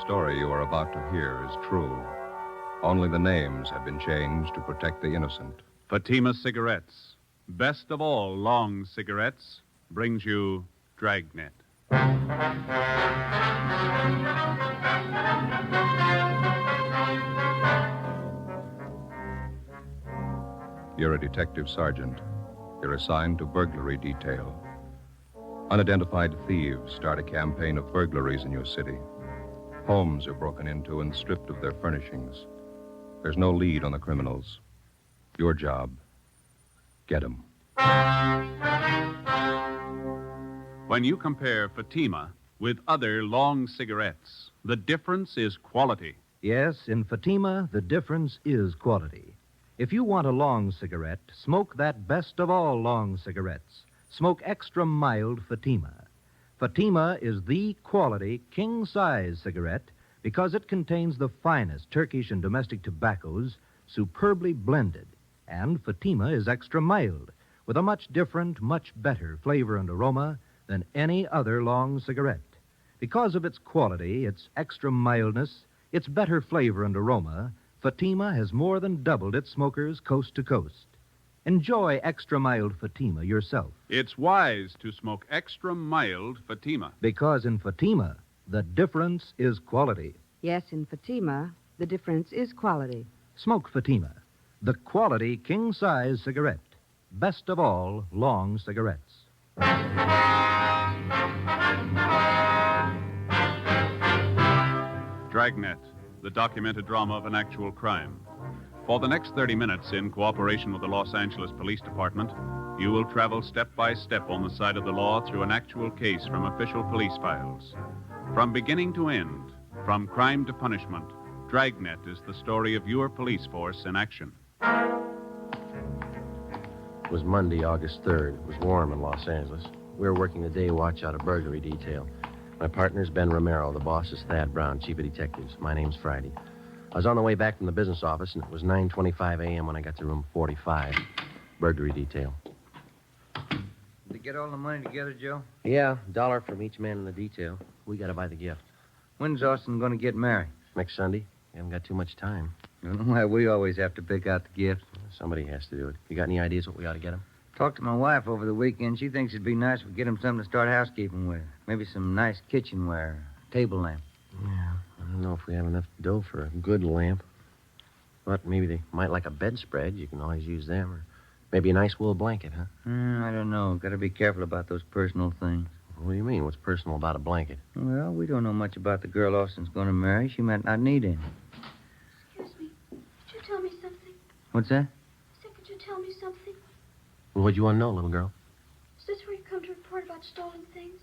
story you are about to hear is true. Only the names have been changed to protect the innocent. Fatima Cigarettes, best of all long cigarettes, brings you Dragnet. You're a detective sergeant. You're assigned to burglary detail. Unidentified thieves start a campaign of burglaries in your city. Homes are broken into and stripped of their furnishings. There's no lead on the criminals. Your job, get them. When you compare Fatima with other long cigarettes, the difference is quality. Yes, in Fatima, the difference is quality. If you want a long cigarette, smoke that best of all long cigarettes. Smoke extra mild Fatima. Fatima is the quality king-size cigarette because it contains the finest Turkish and domestic tobaccos superbly blended. And Fatima is extra mild with a much different, much better flavor and aroma than any other long cigarette. Because of its quality, its extra mildness, its better flavor and aroma, Fatima has more than doubled its smokers coast to coast. Enjoy extra mild Fatima yourself. It's wise to smoke extra mild Fatima. Because in Fatima, the difference is quality. Yes, in Fatima, the difference is quality. Smoke Fatima, the quality king-size cigarette. Best of all long cigarettes. Dragnet, the documented drama of an actual crime. For the next 30 minutes, in cooperation with the Los Angeles Police Department, you will travel step by step on the side of the law through an actual case from official police files. From beginning to end, from crime to punishment, Dragnet is the story of your police force in action. It was Monday, August 3rd. It was warm in Los Angeles. We were working the day watch out of burglary detail. My partner's Ben Romero. The boss is Thad Brown, chief of detectives. My name's Friday. I was on the way back from the business office, and it was 9:25 a.m. when I got to room 45, burglary detail. Did you get all the money together, Joe? Yeah, $1 from each man in the detail. We got to buy the gift. When's Austin going to get married? Next Sunday. We haven't got too much time. I don't know why we always have to pick out the gifts. Somebody has to do it. You got any ideas what we ought to get him? Talked to my wife over the weekend. She thinks it'd be nice if we get him something to start housekeeping with. Maybe some nice kitchenware, table lamp. Yeah, I don't know if we have enough dough for a good lamp. But maybe they might like a bedspread. You can always use them. Or maybe a nice wool blanket, huh? I don't know. Got to be careful about those personal things. What do you mean? What's personal about a blanket? Well, we don't know much about the girl Austin's going to marry. She might not need any. Excuse me. Could you tell me something? What's that? I said, could you tell me something? Well, what do you want to know, little girl? Is this where you come to report about stolen things?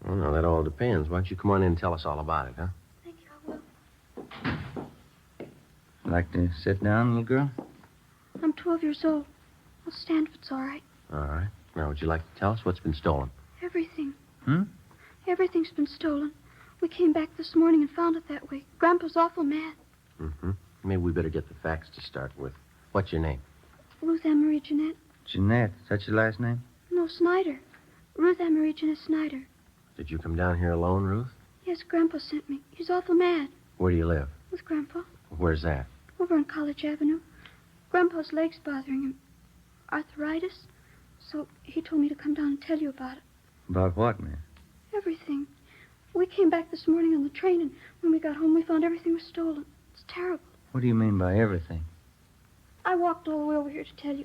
Oh, no, that all depends. Why don't you come on in and tell us all about it, huh? Thank you, I will. Like to sit down, little girl? I'm 12 years old. I'll stand if it's all right. All right. Now, would you like to tell us what's been stolen? Everything. Everything's been stolen. We came back this morning and found it that way. Grandpa's awful mad. Mm-hmm. Maybe we better get the facts to start with. What's your name? Ruth Ann Marie Jeanette. Jeanette. Is that your last name? No, Snyder. Ruth Ann Marie Jeanette Snyder. Did you come down here alone, Ruth? Yes, Grandpa sent me. He's awful mad. Where do you live? With Grandpa. Where's that? Over on College Avenue. Grandpa's leg's bothering him. Arthritis. So he told me to come down and tell you about it. About what, man? Everything. We came back this morning on the train, and when we got home, we found everything was stolen. It's terrible. What do you mean by everything? I walked all the way over here to tell you.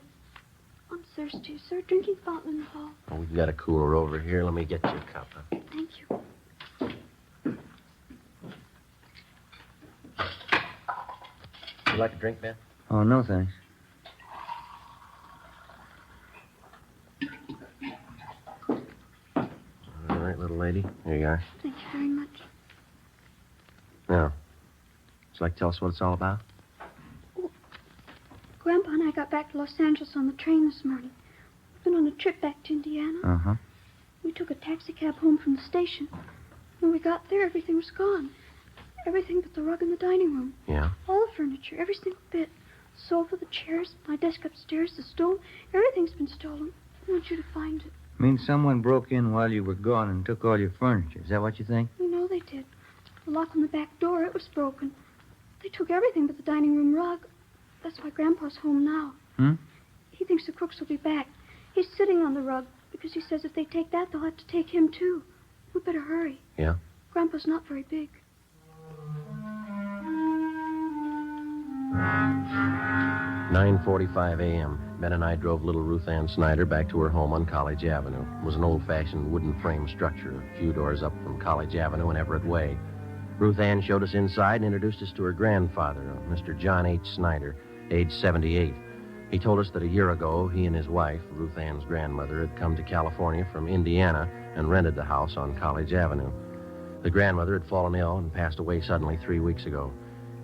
I'm thirsty. Is there a drinking fountain in the hall? Oh, we've got a cooler over here. Let me get you a cup, huh? Thank you. You like a drink, Ben? Oh, no, thanks. All right, little lady. Here you are. Thank you very much. Now, would you like to tell us what it's all about? Grandpa and I got back to Los Angeles on the train this morning. We've been on a trip back to Indiana. Uh-huh. We took a taxi cab home from the station. When we got there, everything was gone. Everything but the rug in the dining room. Yeah? All the furniture, every single bit. The sofa, the chairs, my desk upstairs, the stove. Everything's been stolen. I want you to find it. Means someone broke in while you were gone and took all your furniture. Is that what you think? You know they did. The lock on the back door, it was broken. They took everything but the dining room rug. That's why Grandpa's home now. Hmm? He thinks the crooks will be back. He's sitting on the rug because he says if they take that, they'll have to take him, too. We better hurry. Yeah? Grandpa's not very big. 9:45 a.m. Ben and I drove little Ruth Ann Snyder back to her home on College Avenue. It was an old-fashioned wooden frame structure a few doors up from College Avenue and Everett Way. Ruth Ann showed us inside and introduced us to her grandfather, Mr. John H. Snyder, age 78. He told us that a year ago, he and his wife, Ruth Ann's grandmother, had come to California from Indiana and rented the house on College Avenue. The grandmother had fallen ill and passed away suddenly 3 weeks ago.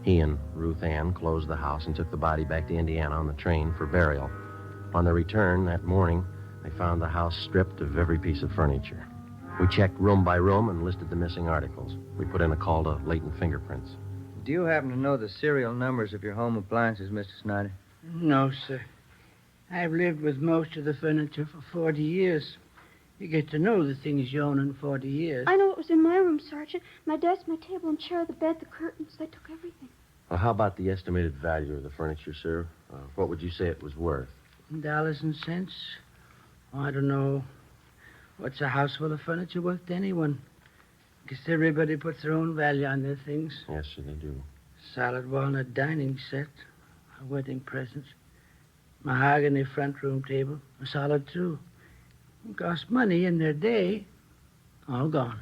He and Ruth Ann closed the house and took the body back to Indiana on the train for burial. On their return that morning, they found the house stripped of every piece of furniture. We checked room by room and listed the missing articles. We put in a call to latent fingerprints. Do you happen to know the serial numbers of your home appliances, Mr. Snyder? No, sir. I've lived with most of the furniture for 40 years. You get to know the things you own in 40 years. I know what was in my room, Sergeant. My desk, my table, and chair, the bed, the curtains. They took everything. Well, how about the estimated value of the furniture, sir? What would you say it was worth? Dollars and cents? Oh, I don't know. What's a house full of furniture worth to anyone? Guess everybody puts their own value on their things. Yes, sir, they do. Solid walnut dining set, a wedding present, mahogany front room table, a solid too. It cost money in their day. All gone.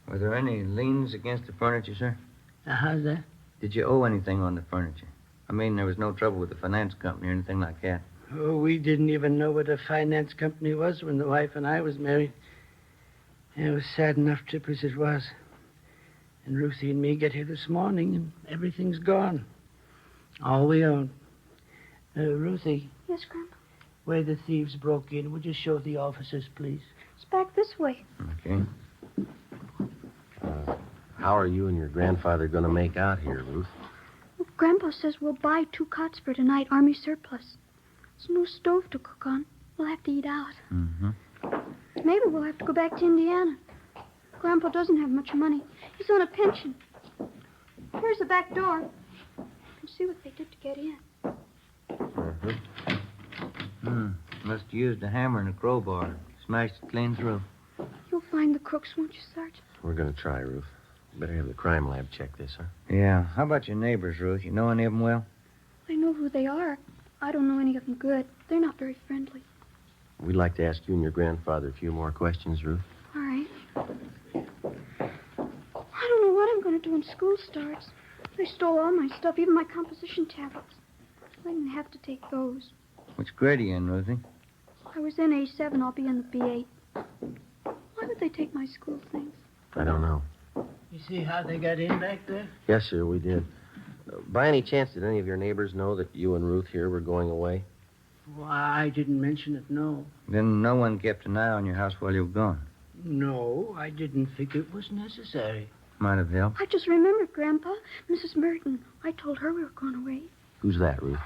Were there any liens against the furniture, sir? How's that? Did you owe anything on the furniture? I mean, there was no trouble with the finance company or anything like that. Oh, we didn't even know what a finance company was when the wife and I was married. It was sad enough trip as it was. And Ruthie and me get here this morning, and everything's gone. All we own. Ruthie, Yes, Grandpa. where the thieves broke in, would you show the officers, please? It's back this way. Okay. How are you and your grandfather going to make out here, Ruth? Well, Grandpa says we'll buy 2 cots for tonight, Army surplus. There's no stove to cook on. We'll have to eat out. Mm-hmm. Maybe we'll have to go back to Indiana. Grandpa doesn't have much money. He's on a pension. Here's the back door. You can see what they did to get in. Must have used a hammer and a crowbar. Smashed it clean through. You'll find the crooks, won't you, Sergeant? We're going to try, Ruth. Better have the crime lab check this, huh? Yeah. How about your neighbors, Ruth? You know any of them well? I know who they are. I don't know any of them good. They're not very friendly. We'd like to ask you and your grandfather a few more questions, Ruth. All right. I don't know what I'm going to do when school starts. They stole all my stuff, even my composition tablets. I didn't have to take those. Which grade are you in, Ruthie? I was in A7. I'll be in the B8. Why would they take my school things? I don't know. You see how they got in back there? Yes, sir, we did. By any chance, did any of your neighbors know that you and Ruth here were going away? Well, I didn't mention it, no. Then no one kept an eye on your house while you were gone. No, I didn't think it was necessary. Might have helped. I just remembered, Grandpa. Mrs. Merton. I told her we were going away. Who's that, Ruth?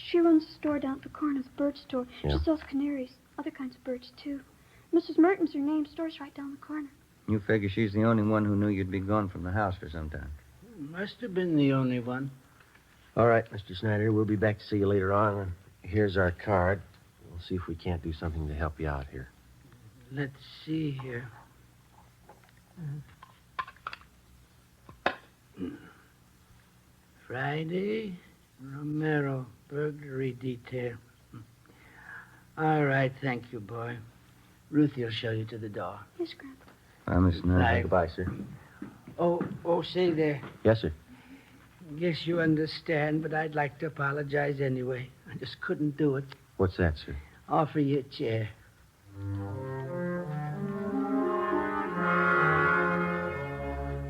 She runs a store down at the corner, the bird store. Yeah. She sells canaries, other kinds of birds, too. Mrs. Merton's her name. Store's right down the corner. You figure she's the only one who knew you'd be gone from the house for some time. Must have been the only one. All right, Mr. Snyder, we'll be back to see you later on. Here's our card. We'll see if we can't do something to help you out here. Let's see here. Friday, Romero, burglary detail. All right, thank you, boy. Ruthie will show you to the door. Yes, Grandpa. Miss Snyder. Right. Goodbye, sir. Oh, say there. Yes, sir. Guess you understand, but I'd like to apologize anyway. I just couldn't do it. What's that, sir? Offer you a chair.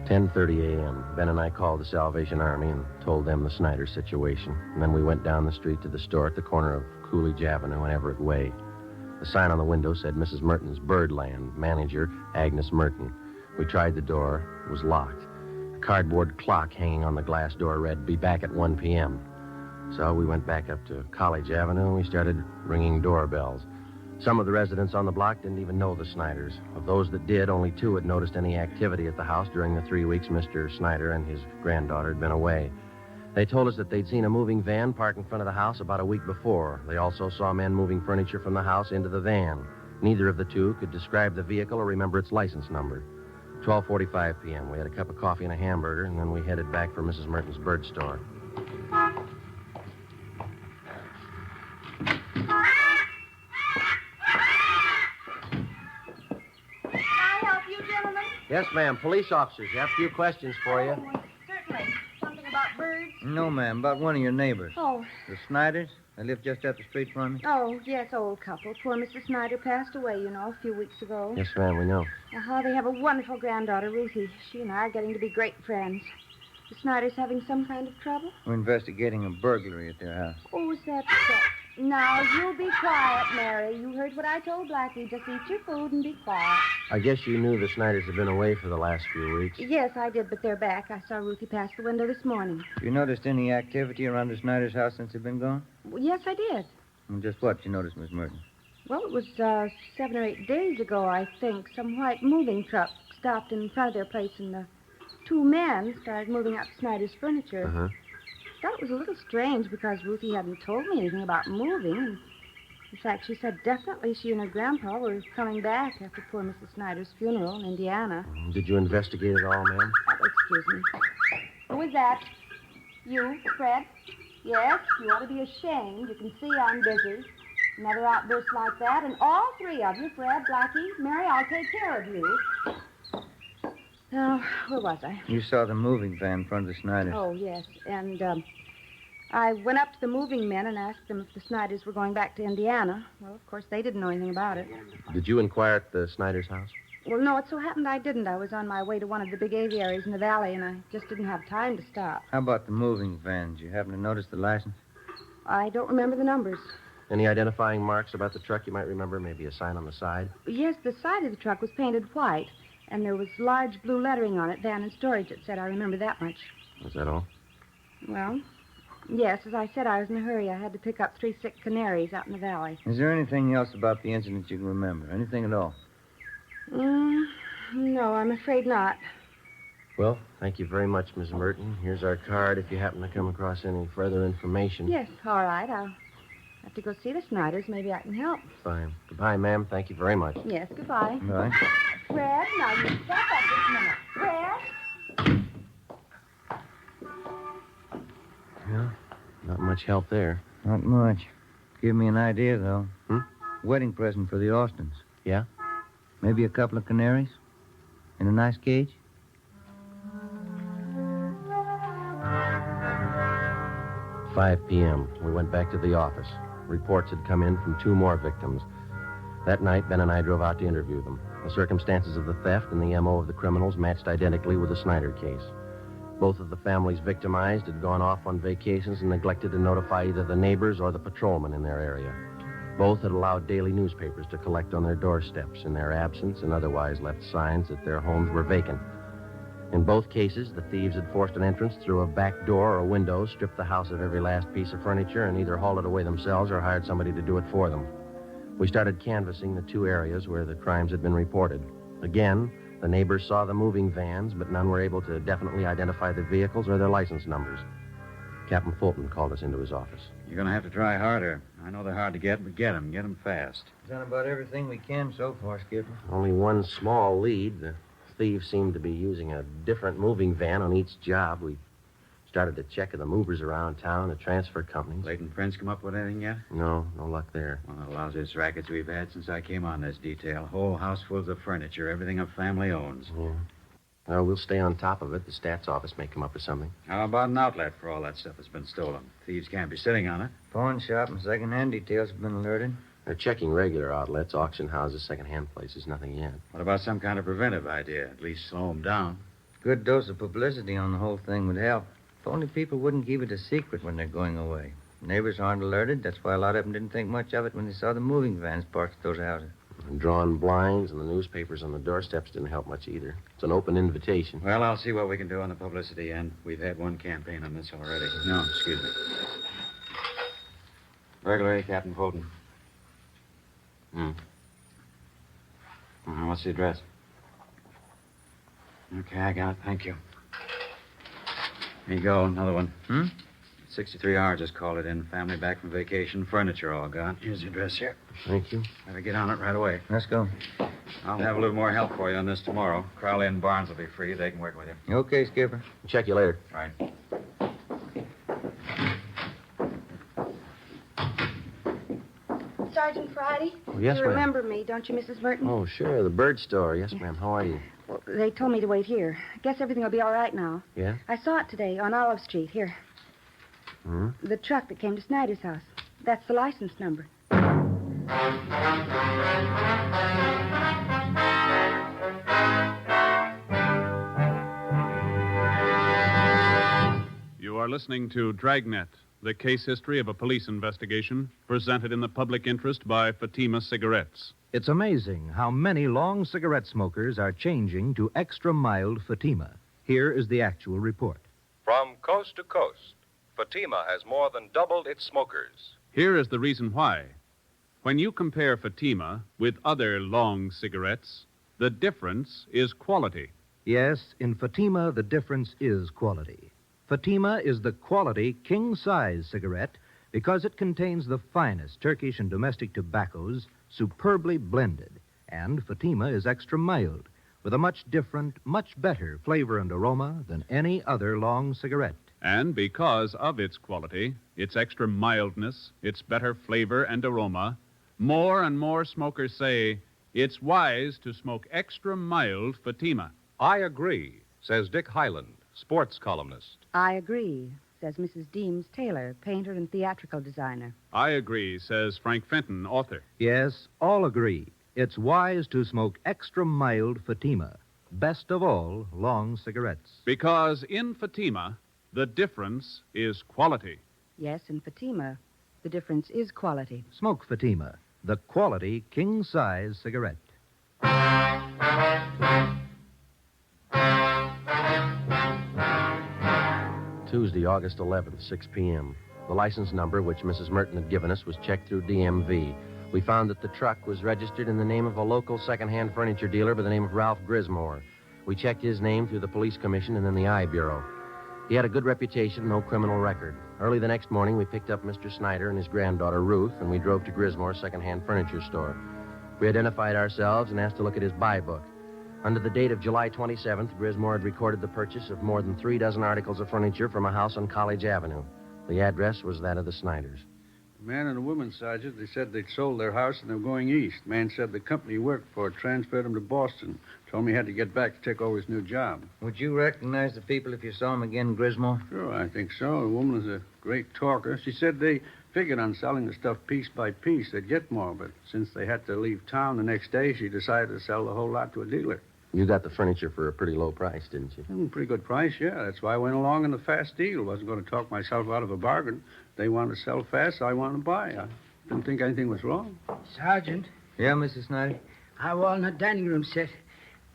10:30 a.m. Ben and I called the Salvation Army and told them the Snyder situation. And then we went down the street to the store at the corner of Coolidge Avenue and Everett Way. The sign on the window said Mrs. Merton's Birdland, manager Agnes Merton. We tried the door. It was locked. A cardboard clock hanging on the glass door read, "Be back at 1 p.m." So we went back up to College Avenue and we started ringing doorbells. Some of the residents on the block didn't even know the Snyders. Of those that did, only 2 had noticed any activity at the house during the 3 weeks Mr. Snyder and his granddaughter had been away. They told us that they'd seen a moving van parked in front of the house about a week before. They also saw men moving furniture from the house into the van. Neither of the 2 could describe the vehicle or remember its license number. 12:45 p.m. We had a cup of coffee and a hamburger, and then we headed back for Mrs. Merton's bird store. Yes, ma'am. Police officers. You have a few questions for you. Certainly. Something about birds? No, ma'am. About one of your neighbors. Oh. The Snyders? They live just up the street from me. Oh, yes, old couple. Poor Mrs. Snyder passed away, a few weeks ago. Yes, ma'am, we know. They have a wonderful granddaughter, Ruthie. She and I are getting to be great friends. The Snyders having some kind of trouble? We're investigating a burglary at their house. Oh, is that so? Now, you be quiet, Mary. You heard what I told Blackie. Just eat your food and be quiet. I guess you knew the Snyders had been away for the last few weeks. Yes, I did, but they're back. I saw Ruthie pass the window this morning. Have you noticed any activity around the Snyders' house since they've been gone? Well, yes, I did. Well, just what you noticed, Miss Merton? Well, it was 7 or 8 days ago, I think. Some white moving truck stopped in front of their place, and the 2 men started moving out Snyder's furniture. Uh-huh. I thought it was a little strange because Ruthie hadn't told me anything about moving. And in fact, she said definitely she and her grandpa were coming back after poor Mrs. Snyder's funeral in Indiana. Did you investigate it all, ma'am? Oh, excuse me. Who is that? You, Fred? Yes, you ought to be ashamed. You can see I'm busy. Another outburst like that, and all 3 of you, Fred, Blackie, Mary, I'll take care of you. Now, where was I? You saw the moving van in front of the Snyders. Oh, yes. And I went up to the moving men and asked them if the Snyders were going back to Indiana. Well, of course, they didn't know anything about it. Did you inquire at the Snyders' house? Well, no, it so happened I didn't. I was on my way to one of the big aviaries in the valley, and I just didn't have time to stop. How about the moving van? Did you happen to notice the license? I don't remember the numbers. Any identifying marks about the truck you might remember? Maybe a sign on the side? Yes, the side of the truck was painted white, and there was large blue lettering on it, van and storage, it said. I remember that much. Is that all? Well, yes, as I said, I was in a hurry. I had to pick up 3 sick canaries out in the valley. Is there anything else about the incident you can remember? Anything at all? No, I'm afraid not. Well, thank you very much, Miss Merton. Here's our card if you happen to come across any further information. Yes, all right. I'll have to go see the Snyders. Maybe I can help. Fine. Goodbye, ma'am. Thank you very much. Yes, goodbye. Right. Fred, now you step up this minute. Fred? Yeah, not much help there. Not much. Give me an idea, though. Hmm? Wedding present for the Austins. Yeah? Maybe a couple of canaries? In a nice cage? At 5 p.m., we went back to the office. Reports had come in from 2 more victims. That night, Ben and I drove out to interview them. The circumstances of the theft and the M.O. of the criminals matched identically with the Snyder case. Both of the families victimized had gone off on vacations and neglected to notify either the neighbors or the patrolmen in their area. Both had allowed daily newspapers to collect on their doorsteps in their absence and otherwise left signs that their homes were vacant. In both cases, the thieves had forced an entrance through a back door or window, stripped the house of every last piece of furniture, and either hauled it away themselves or hired somebody to do it for them. We started canvassing the 2 areas where the crimes had been reported. Again, the neighbors saw the moving vans, but none were able to definitely identify the vehicles or their license numbers. Captain Fulton called us into his office. You're going to have to try harder. I know they're hard to get, but get them fast. We've done about everything we can so far, Skipper. Only one small lead. The thieves seemed to be using a different moving van on each job. We started to check the movers around town, the transfer companies. Leighton Prince come up with anything yet? No luck there. One of the lousiest rackets we've had since I came on this detail. Whole house full of furniture, everything a family owns. Yeah. Well, we'll stay on top of it. The stats office may come up with something. How about an outlet for all that stuff that's been stolen? Thieves can't be sitting on it. Pawn shop and second-hand details have been alerted. They're checking regular outlets, auction houses, second-hand places. Nothing yet. What about some kind of preventive idea? At least slow them down. Good dose of publicity on the whole thing would help. If only people wouldn't keep it a secret when they're going away. Neighbors aren't alerted. That's why a lot of them didn't think much of it when they saw the moving vans parked at those houses. And drawn blinds and the newspapers on the doorsteps didn't help much either. It's an open invitation. Well, I'll see what we can do on the publicity end. We've had one campaign on this already. No, excuse me. Burglary, Captain Fulton. What's the address? Okay, I got it. Thank you. Here you go, another one. 63 hours, just called it in. Family back from vacation. Furniture all gone. Here's the address here. Thank you. Better get on it right away. Let's go. I'll have a little more help for you on this tomorrow. Crowley and Barnes will be free. They can work with you. Okay, Skipper. Check you later. Right. Sergeant Friday? Oh, yes, You ma'am. remember me, don't you, Mrs. Merton? Oh, sure. The bird store. Yes, ma'am. How are you? Well, they told me to wait here. I guess everything will be all right now. Yeah? I saw it today on Olive Street. Here. Hmm? The truck that came to Snyder's house. That's the license number. You are listening to Dragnet, the case history of a police investigation, presented in the public interest by Fatima Cigarettes. It's amazing how many long cigarette smokers are changing to extra mild Fatima. Here is the actual report. From coast to coast, Fatima has more than doubled its smokers. Here is the reason why. When you compare Fatima with other long cigarettes, the difference is quality. Yes, in Fatima, the difference is quality. Fatima is the quality king-size cigarette because it contains the finest Turkish and domestic tobaccos superbly blended. And Fatima is extra mild with a much different, much better flavor and aroma than any other long cigarette. And because of its quality, its extra mildness, its better flavor and aroma, more and more smokers say it's wise to smoke extra mild Fatima. I agree, says Dick Hyland, sports columnist. I agree, says Mrs. Deems Taylor, painter and theatrical designer. I agree, says Frank Fenton, author. Yes, all agree. It's wise to smoke extra mild Fatima. Best of all, long cigarettes. Because in Fatima, the difference is quality. Yes, in Fatima, the difference is quality. Smoke Fatima, the quality king-size cigarette. Tuesday, August 11th, 6 p.m. The license number, which Mrs. Merton had given us, was checked through DMV. We found that the truck was registered in the name of a local second-hand furniture dealer by the name of Ralph Grismore. We checked his name through the police commission and then the I Bureau. He had a good reputation, no criminal record. Early the next morning, we picked up Mr. Snyder and his granddaughter, Ruth, and we drove to Grismore's second-hand furniture store. We identified ourselves and asked to look at his buy book. Under the date of July 27th, Grismore had recorded the purchase of more than 3 dozen articles of furniture from a house on College Avenue. The address was that of the Snyders. The man and the woman, Sergeant, they said they'd sold their house and they were going east. Man said the company he worked for transferred him to Boston. Told me he had to get back to take over his new job. Would you recognize the people if you saw them again, Grismore? Sure, I think so. The woman was a great talker. She said they figured on selling the stuff piece by piece. They'd get more, but since they had to leave town the next day, she decided to sell the whole lot to a dealer. You got the furniture for a pretty low price, didn't you? Pretty good price, yeah. That's why I went along in the fast deal. Wasn't going to talk myself out of a bargain. They wanted to sell fast, so I wanted to buy. I didn't think anything was wrong. Sergeant, Yeah, Mrs. Snyder? our walnut dining room set.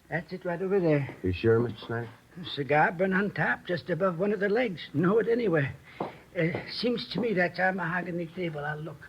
That's it right over there. You sure, Mr. Snyder? Cigar burn on top, just above one of the legs. Know it anywhere. Seems to me that's our mahogany table. I'll look.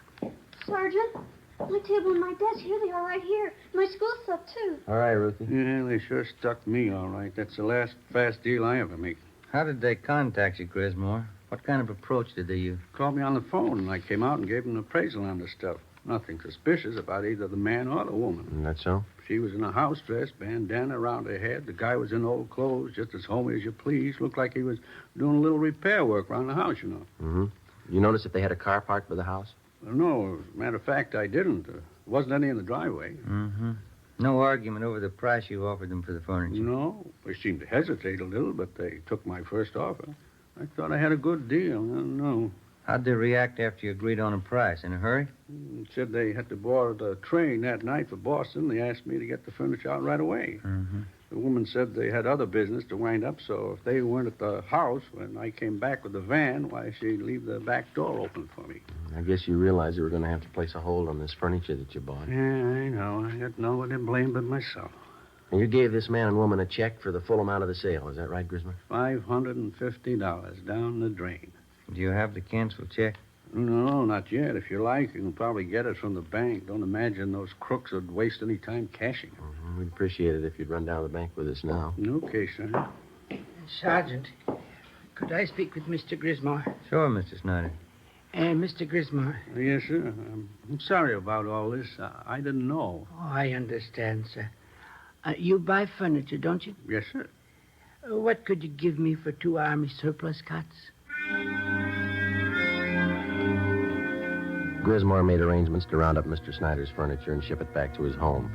Sergeant, my table and my desk, here they are right here. My school stuff, too. All right, Ruthie. Yeah, they sure stuck me all right. That's the last fast deal I ever make. How did they contact you, Grismore? What kind of approach did they use? Called me on the phone, and I came out and gave them an appraisal on the stuff. Nothing suspicious about either the man or the woman. That's so? She was in a house dress, bandana around her head. The guy was in old clothes, just as homey as you please. Looked like he was doing a little repair work around the house, you know. Mm-hmm. You notice if they had a car parked by the house? No, as a matter of fact, I didn't. There wasn't any in the driveway. Mm-hmm. No argument over the price you offered them for the furniture? No. They seemed to hesitate a little, but they took my first offer. I thought I had a good deal. I don't know. How'd they react after you agreed on a price? In a hurry? Said they had to board the train that night for Boston. They asked me to get the furniture out right away. Mm-hmm. The woman said they had other business to wind up, so if they weren't at the house when I came back with the van, why, she'd leave the back door open for me. I guess you realize you were going to have to place a hold on this furniture that you bought. Yeah, I know. I got no one to blame but myself. And you gave this man and woman a check for the full amount of the sale. Is that right, Grismer? $550 down the drain. Do you have the canceled check? No, not yet. If you like, you can probably get it from the bank. Don't imagine those crooks would waste any time cashing it. We'd appreciate it if you'd run down to the bank with us now. Okay, sir. Sergeant, could I speak with Mr. Grismore? Sure, Mr. Snyder. Mr. Grismore. Yes, sir. I'm sorry about all this. I didn't know. Oh, I understand, sir. You buy furniture, don't you? Yes, sir. What could you give me for 2 Army surplus cots? Grismore made arrangements to round up Mr. Snyder's furniture and ship it back to his home.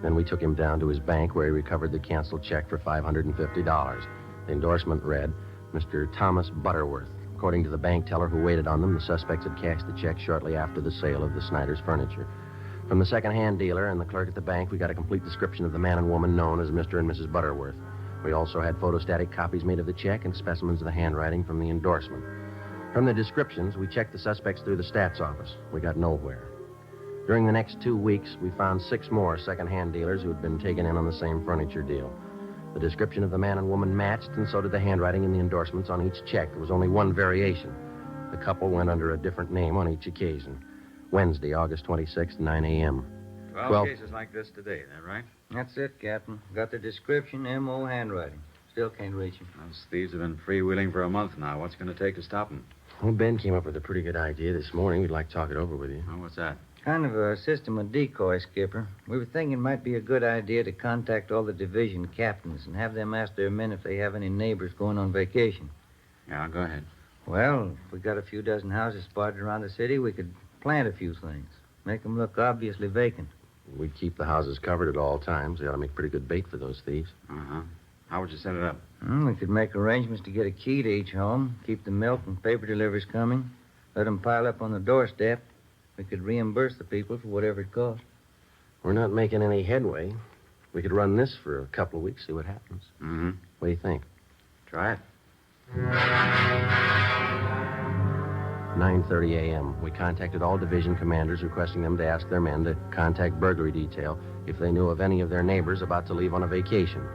Then we took him down to his bank where he recovered the canceled check for $550. The endorsement read, Mr. Thomas Butterworth. According to the bank teller who waited on them, the suspects had cashed the check shortly after the sale of the Snyder's furniture. From the second-hand dealer and the clerk at the bank, we got a complete description of the man and woman known as Mr. and Mrs. Butterworth. We also had photostatic copies made of the check and specimens of the handwriting from the endorsement. From the descriptions, we checked the suspects through the stats office. We got nowhere. During the next 2 weeks, we found 6 more second-hand dealers who had been taken in on the same furniture deal. The description of the man and woman matched, and so did the handwriting and the endorsements on each check. There was only one variation. The couple went under a different name on each occasion. Wednesday, August 26th, 9 a.m. 12 cases like this today, is that right? That's it, Captain. Got the description, M.O. handwriting. Still can't reach him. Those thieves have been freewheeling for a month now. What's going to take to stop them? Well, Ben came up with a pretty good idea this morning. We'd like to talk it over with you. Oh, what's that? Kind of a system of decoy, Skipper. We were thinking it might be a good idea to contact all the division captains and have them ask their men if they have any neighbors going on vacation. Yeah, go ahead. Well, if we got a few dozen houses spotted around the city, we could plant a few things. Make them look obviously vacant. We'd keep the houses covered at all times. They ought to make pretty good bait for those thieves. Uh-huh. How would you set it up? We could make arrangements to get a key to each home, keep the milk and paper deliveries coming, let them pile up on the doorstep. We could reimburse the people for whatever it cost. We're not making any headway. We could run this for a couple of weeks, see what happens. Mm-hmm. What do you think? Try it. 9:30 a.m. We contacted all division commanders, requesting them to ask their men to contact burglary detail if they knew of any of their neighbors about to leave on a vacation.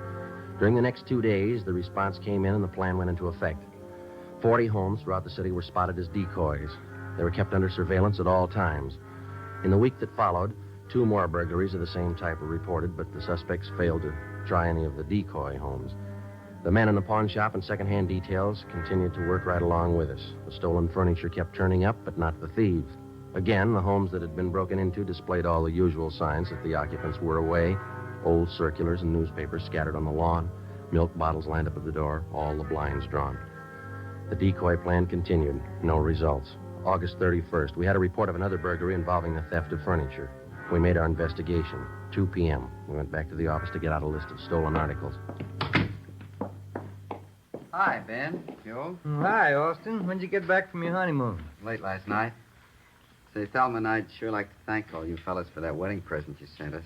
During the next 2 days, the response came in and the plan went into effect. 40 homes throughout the city were spotted as decoys. They were kept under surveillance at all times. In the week that followed, 2 more burglaries of the same type were reported, but the suspects failed to try any of the decoy homes. The men in the pawn shop and second-hand details continued to work right along with us. The stolen furniture kept turning up, but not the thieves. Again, the homes that had been broken into displayed all the usual signs that the occupants were away. Old circulars and newspapers scattered on the lawn, milk bottles lined up at the door, all the blinds drawn. The decoy plan continued. No results. August 31st, we had a report of another burglary involving the theft of furniture. We made our investigation. 2 p.m. We went back to the office to get out a list of stolen articles. Hi, Ben. You? Hi, Austin. When'd you get back from your honeymoon? Late last night. Say, Thelma, I'd sure like to thank all you fellas for that wedding present you sent us.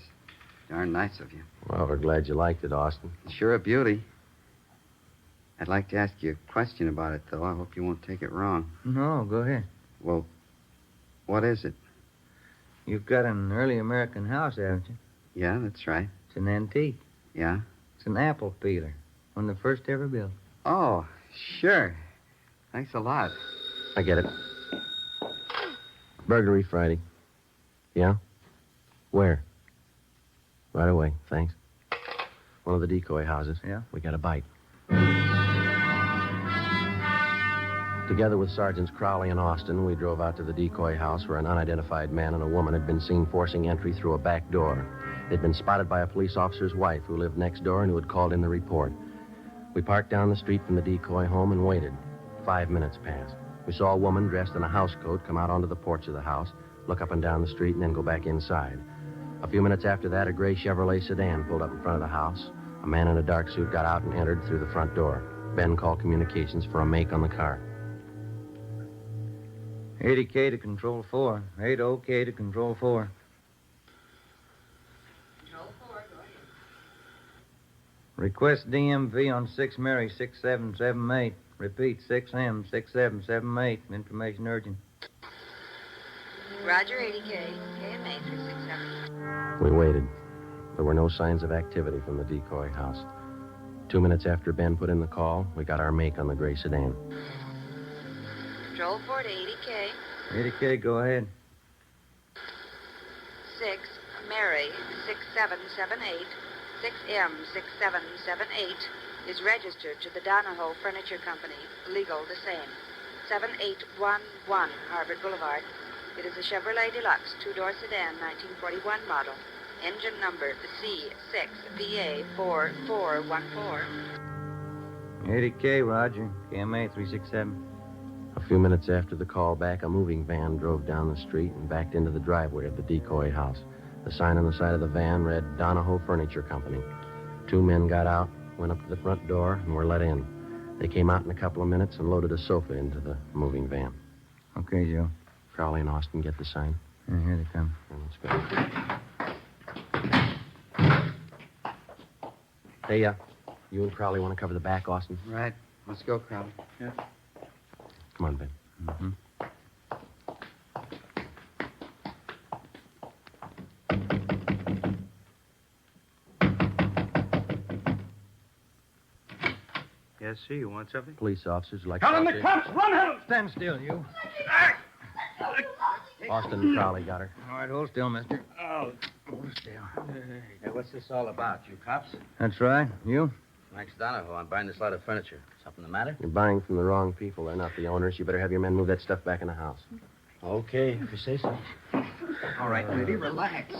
Darn nice of you. Well, we're glad you liked it, Austin. Sure a beauty. I'd like to ask you a question about it, though. I hope you won't take it wrong. No, go ahead. Well, what is it? You've got an early American house, haven't you? Yeah, that's right. It's an antique. Yeah? It's an apple peeler. One of the first ever built. Oh, sure. Thanks a lot. I get it. Burglary Friday. Yeah? Where? Right away, thanks. One of the decoy houses. Yeah? We got a bite. Together with Sergeants Crowley and Austin, we drove out to the decoy house where an unidentified man and a woman had been seen forcing entry through a back door. They'd been spotted by a police officer's wife who lived next door and who had called in the report. We parked down the street from the decoy home and waited. 5 minutes passed. We saw a woman dressed in a housecoat come out onto the porch of the house, look up and down the street, and then go back inside. A few minutes after that, a gray Chevrolet sedan pulled up in front of the house. A man in a dark suit got out and entered through the front door. Ben called communications for a make on the car. 80K to Control 4. 80K to Control 4. Control 4, go ahead. Request DMV on 6 Mary 6778. Repeat, 6M 6778. Information urgent. Roger, 80K. KMA 367. We waited. There were no signs of activity from the decoy house. 2 minutes after Ben put in the call, we got our make on the gray sedan. Control 4 to 80K. Lady K, go ahead. 6 Mary 6778 6M6778 is registered to the Donahoe Furniture Company, legal the same. 7811 Harvard Boulevard. It is a Chevrolet Deluxe two-door sedan, 1941 model. Engine number C6VA4414. Lady K, Roger. KMA 367. A few minutes after the call back, a moving van drove down the street and backed into the driveway of the decoy house. The sign on the side of the van read Donahoe Furniture Company. Two men got out, went up to the front door, and were let in. They came out in a couple of minutes and loaded a sofa into the moving van. Okay, Joe. Crowley and Austin get the sign. Here they come. Let's go. Hey, you and Crowley want to cover the back, Austin? Right. Let's go, Crowley. Yeah. Come on, Ben. Mm-hmm. Yes, sir. You want something? Police officers like... Call in the cops! Run, hell! Stand still, you. Austin and Crowley got her. All right, hold still, mister. Oh, Hold still. Hey, what's this all about, you cops? That's right. You? Max Donahoe. I'm buying this lot of furniture. Something the matter? You're buying from the wrong people. They're not the owners. You better have your men move that stuff back in the house. Okay, if you say so. All right, lady, relax.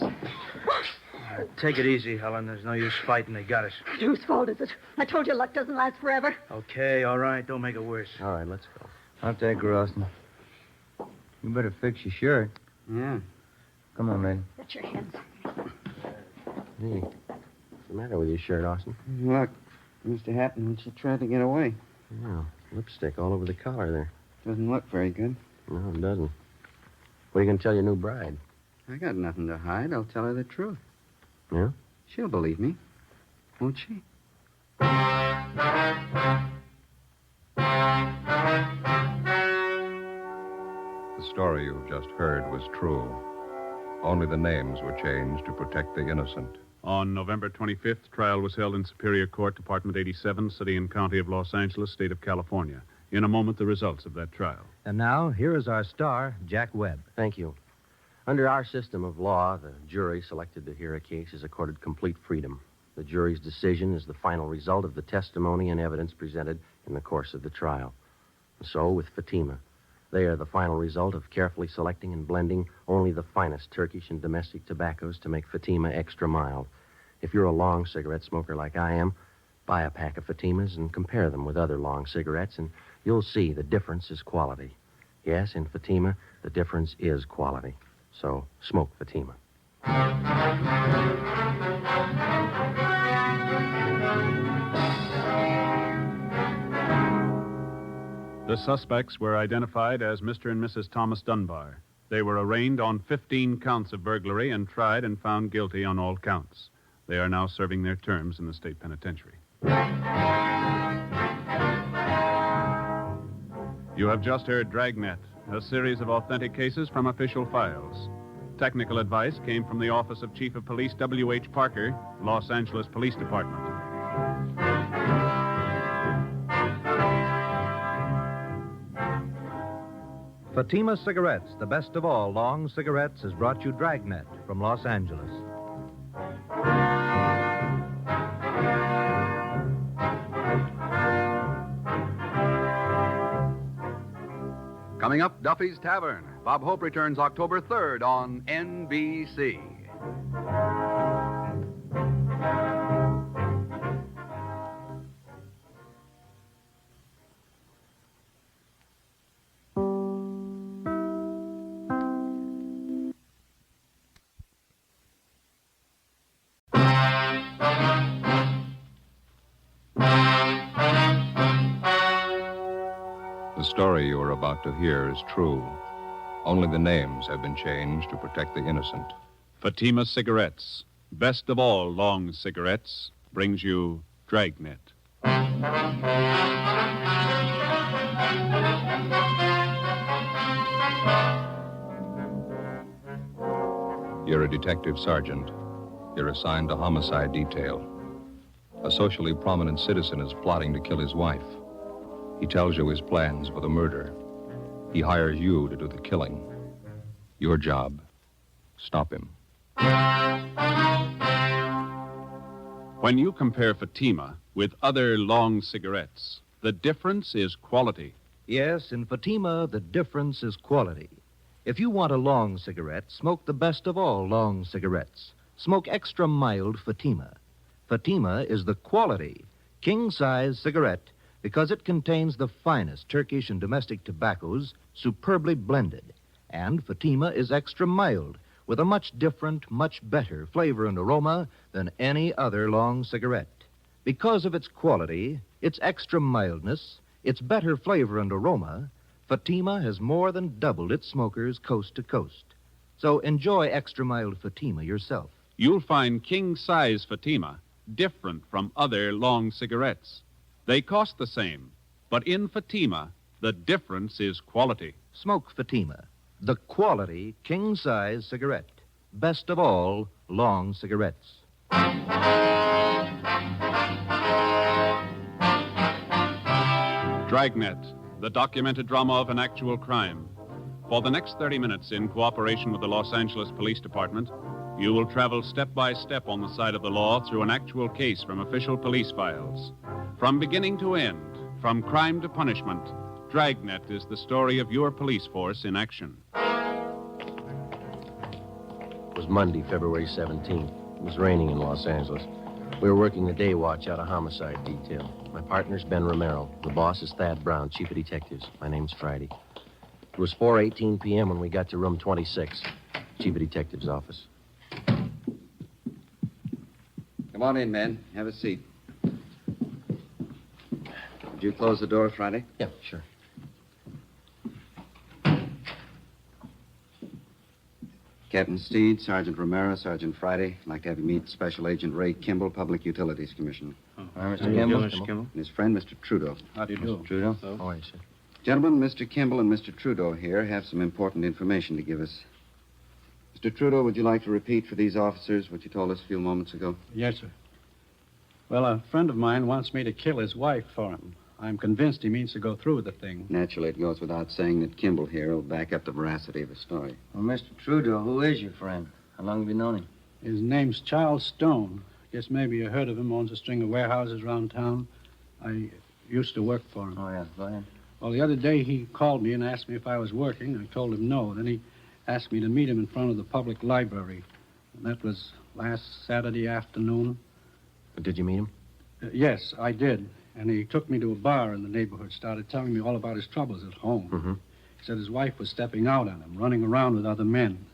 take it easy, Helen. There's no use fighting. They got us. Whose fault is it? I told you luck doesn't last forever. Okay, all right. Don't make it worse. All right, let's go. I'll take her, Austin. You better fix your shirt. Yeah. Come on, lady. Get your hands. Hey, what's the matter with your shirt, Austin? Look, used to happen when she tried to get away. Yeah, lipstick all over the collar there. Doesn't look very good. No, it doesn't. What are you going to tell your new bride? I got nothing to hide. I'll tell her the truth. Yeah? She'll believe me. Won't she? The story you've just heard was true. Only the names were changed to protect the innocent. On November 25th, trial was held in Superior Court, Department 87, City and County of Los Angeles, State of California. In a moment, the results of that trial. And now, here is our star, Jack Webb. Thank you. Under our system of law, the jury selected to hear a case is accorded complete freedom. The jury's decision is the final result of the testimony and evidence presented in the course of the trial. And so, with Fatima, they are the final result of carefully selecting and blending only the finest Turkish and domestic tobaccos to make Fatima extra mild. If you're a long cigarette smoker like I am, buy a pack of Fatimas and compare them with other long cigarettes, and you'll see the difference is quality. Yes, in Fatima, the difference is quality. So, smoke Fatima. The suspects were identified as Mr. and Mrs. Thomas Dunbar. They were arraigned on 15 counts of burglary and tried and found guilty on all counts. They are now serving their terms in the state penitentiary. You have just heard Dragnet, a series of authentic cases from official files. Technical advice came from the Office of Chief of Police W.H. Parker, Los Angeles Police Department. Fatima Cigarettes, the best of all long cigarettes, has brought you Dragnet from Los Angeles. Coming up, Duffy's Tavern. Bob Hope returns October 3rd on NBC. The story you are about to hear is true. Only the names have been changed to protect the innocent. Fatima Cigarettes, best of all long cigarettes, brings you Dragnet. You're a detective sergeant. You're assigned to homicide detail. A socially prominent citizen is plotting to kill his wife. He tells you his plans for the murder. He hires you to do the killing. Your job, stop him. When you compare Fatima with other long cigarettes, the difference is quality. Yes, in Fatima, the difference is quality. If you want a long cigarette, smoke the best of all long cigarettes. Smoke extra mild Fatima. Fatima is the quality, king-size cigarette because it contains the finest Turkish and domestic tobaccos superbly blended. And Fatima is extra mild with a much different, much better flavor and aroma than any other long cigarette. Because of its quality, its extra mildness, its better flavor and aroma, Fatima has more than doubled its smokers coast to coast. So enjoy extra mild Fatima yourself. You'll find king-size Fatima different from other long cigarettes. They cost the same, but in Fatima, the difference is quality. Smoke Fatima, the quality king-size cigarette. Best of all long cigarettes. Dragnet, the documented drama of an actual crime. For the next 30 minutes, in cooperation with the Los Angeles Police Department, you will travel step by step on the side of the law through an actual case from official police files. From beginning to end, from crime to punishment, Dragnet is the story of your police force in action. It was Monday, February 17th. It was raining in Los Angeles. We were working the day watch out of homicide detail. My partner's Ben Romero. The boss is Thad Brown, chief of detectives. My name's Friday. It was 4:18 p.m. when we got to room 26, chief of detectives' office. Come on in, men. Have a seat. Did you close the door, Friday? Yeah, sure. Captain Steed, Sergeant Romero, Sergeant Friday. I'd like to have you meet Special Agent Ray Kimball, Public Utilities Commissioner. Mr. Kimball. And his friend, Mr. Trudeau. How do you do? Mr. Trudeau. Oh, I see. Gentlemen, Mr. Kimball and Mr. Trudeau here have some important information to give us. Mr. Trudeau, would you like to repeat for these officers what you told us a few moments ago? Yes, sir. Well, a friend of mine wants me to kill his wife for him. I'm convinced he means to go through with the thing. Naturally, it goes without saying that Kimball here will back up the veracity of the story. Well, Mr. Trudeau, who is your friend? How long have you known him? His name's Charles Stone. Guess maybe you heard of him. Owns a string of warehouses around town. I used to work for him. Oh, yeah. Go ahead. Well, the other day he called me and asked me if I was working. I told him no. Then he asked me to meet him in front of the public library. And that was last Saturday afternoon. But did you meet him? Yes, I did. And he took me to a bar in the neighborhood, started telling me all about his troubles at home. Mm-hmm. He said his wife was stepping out on him, running around with other men.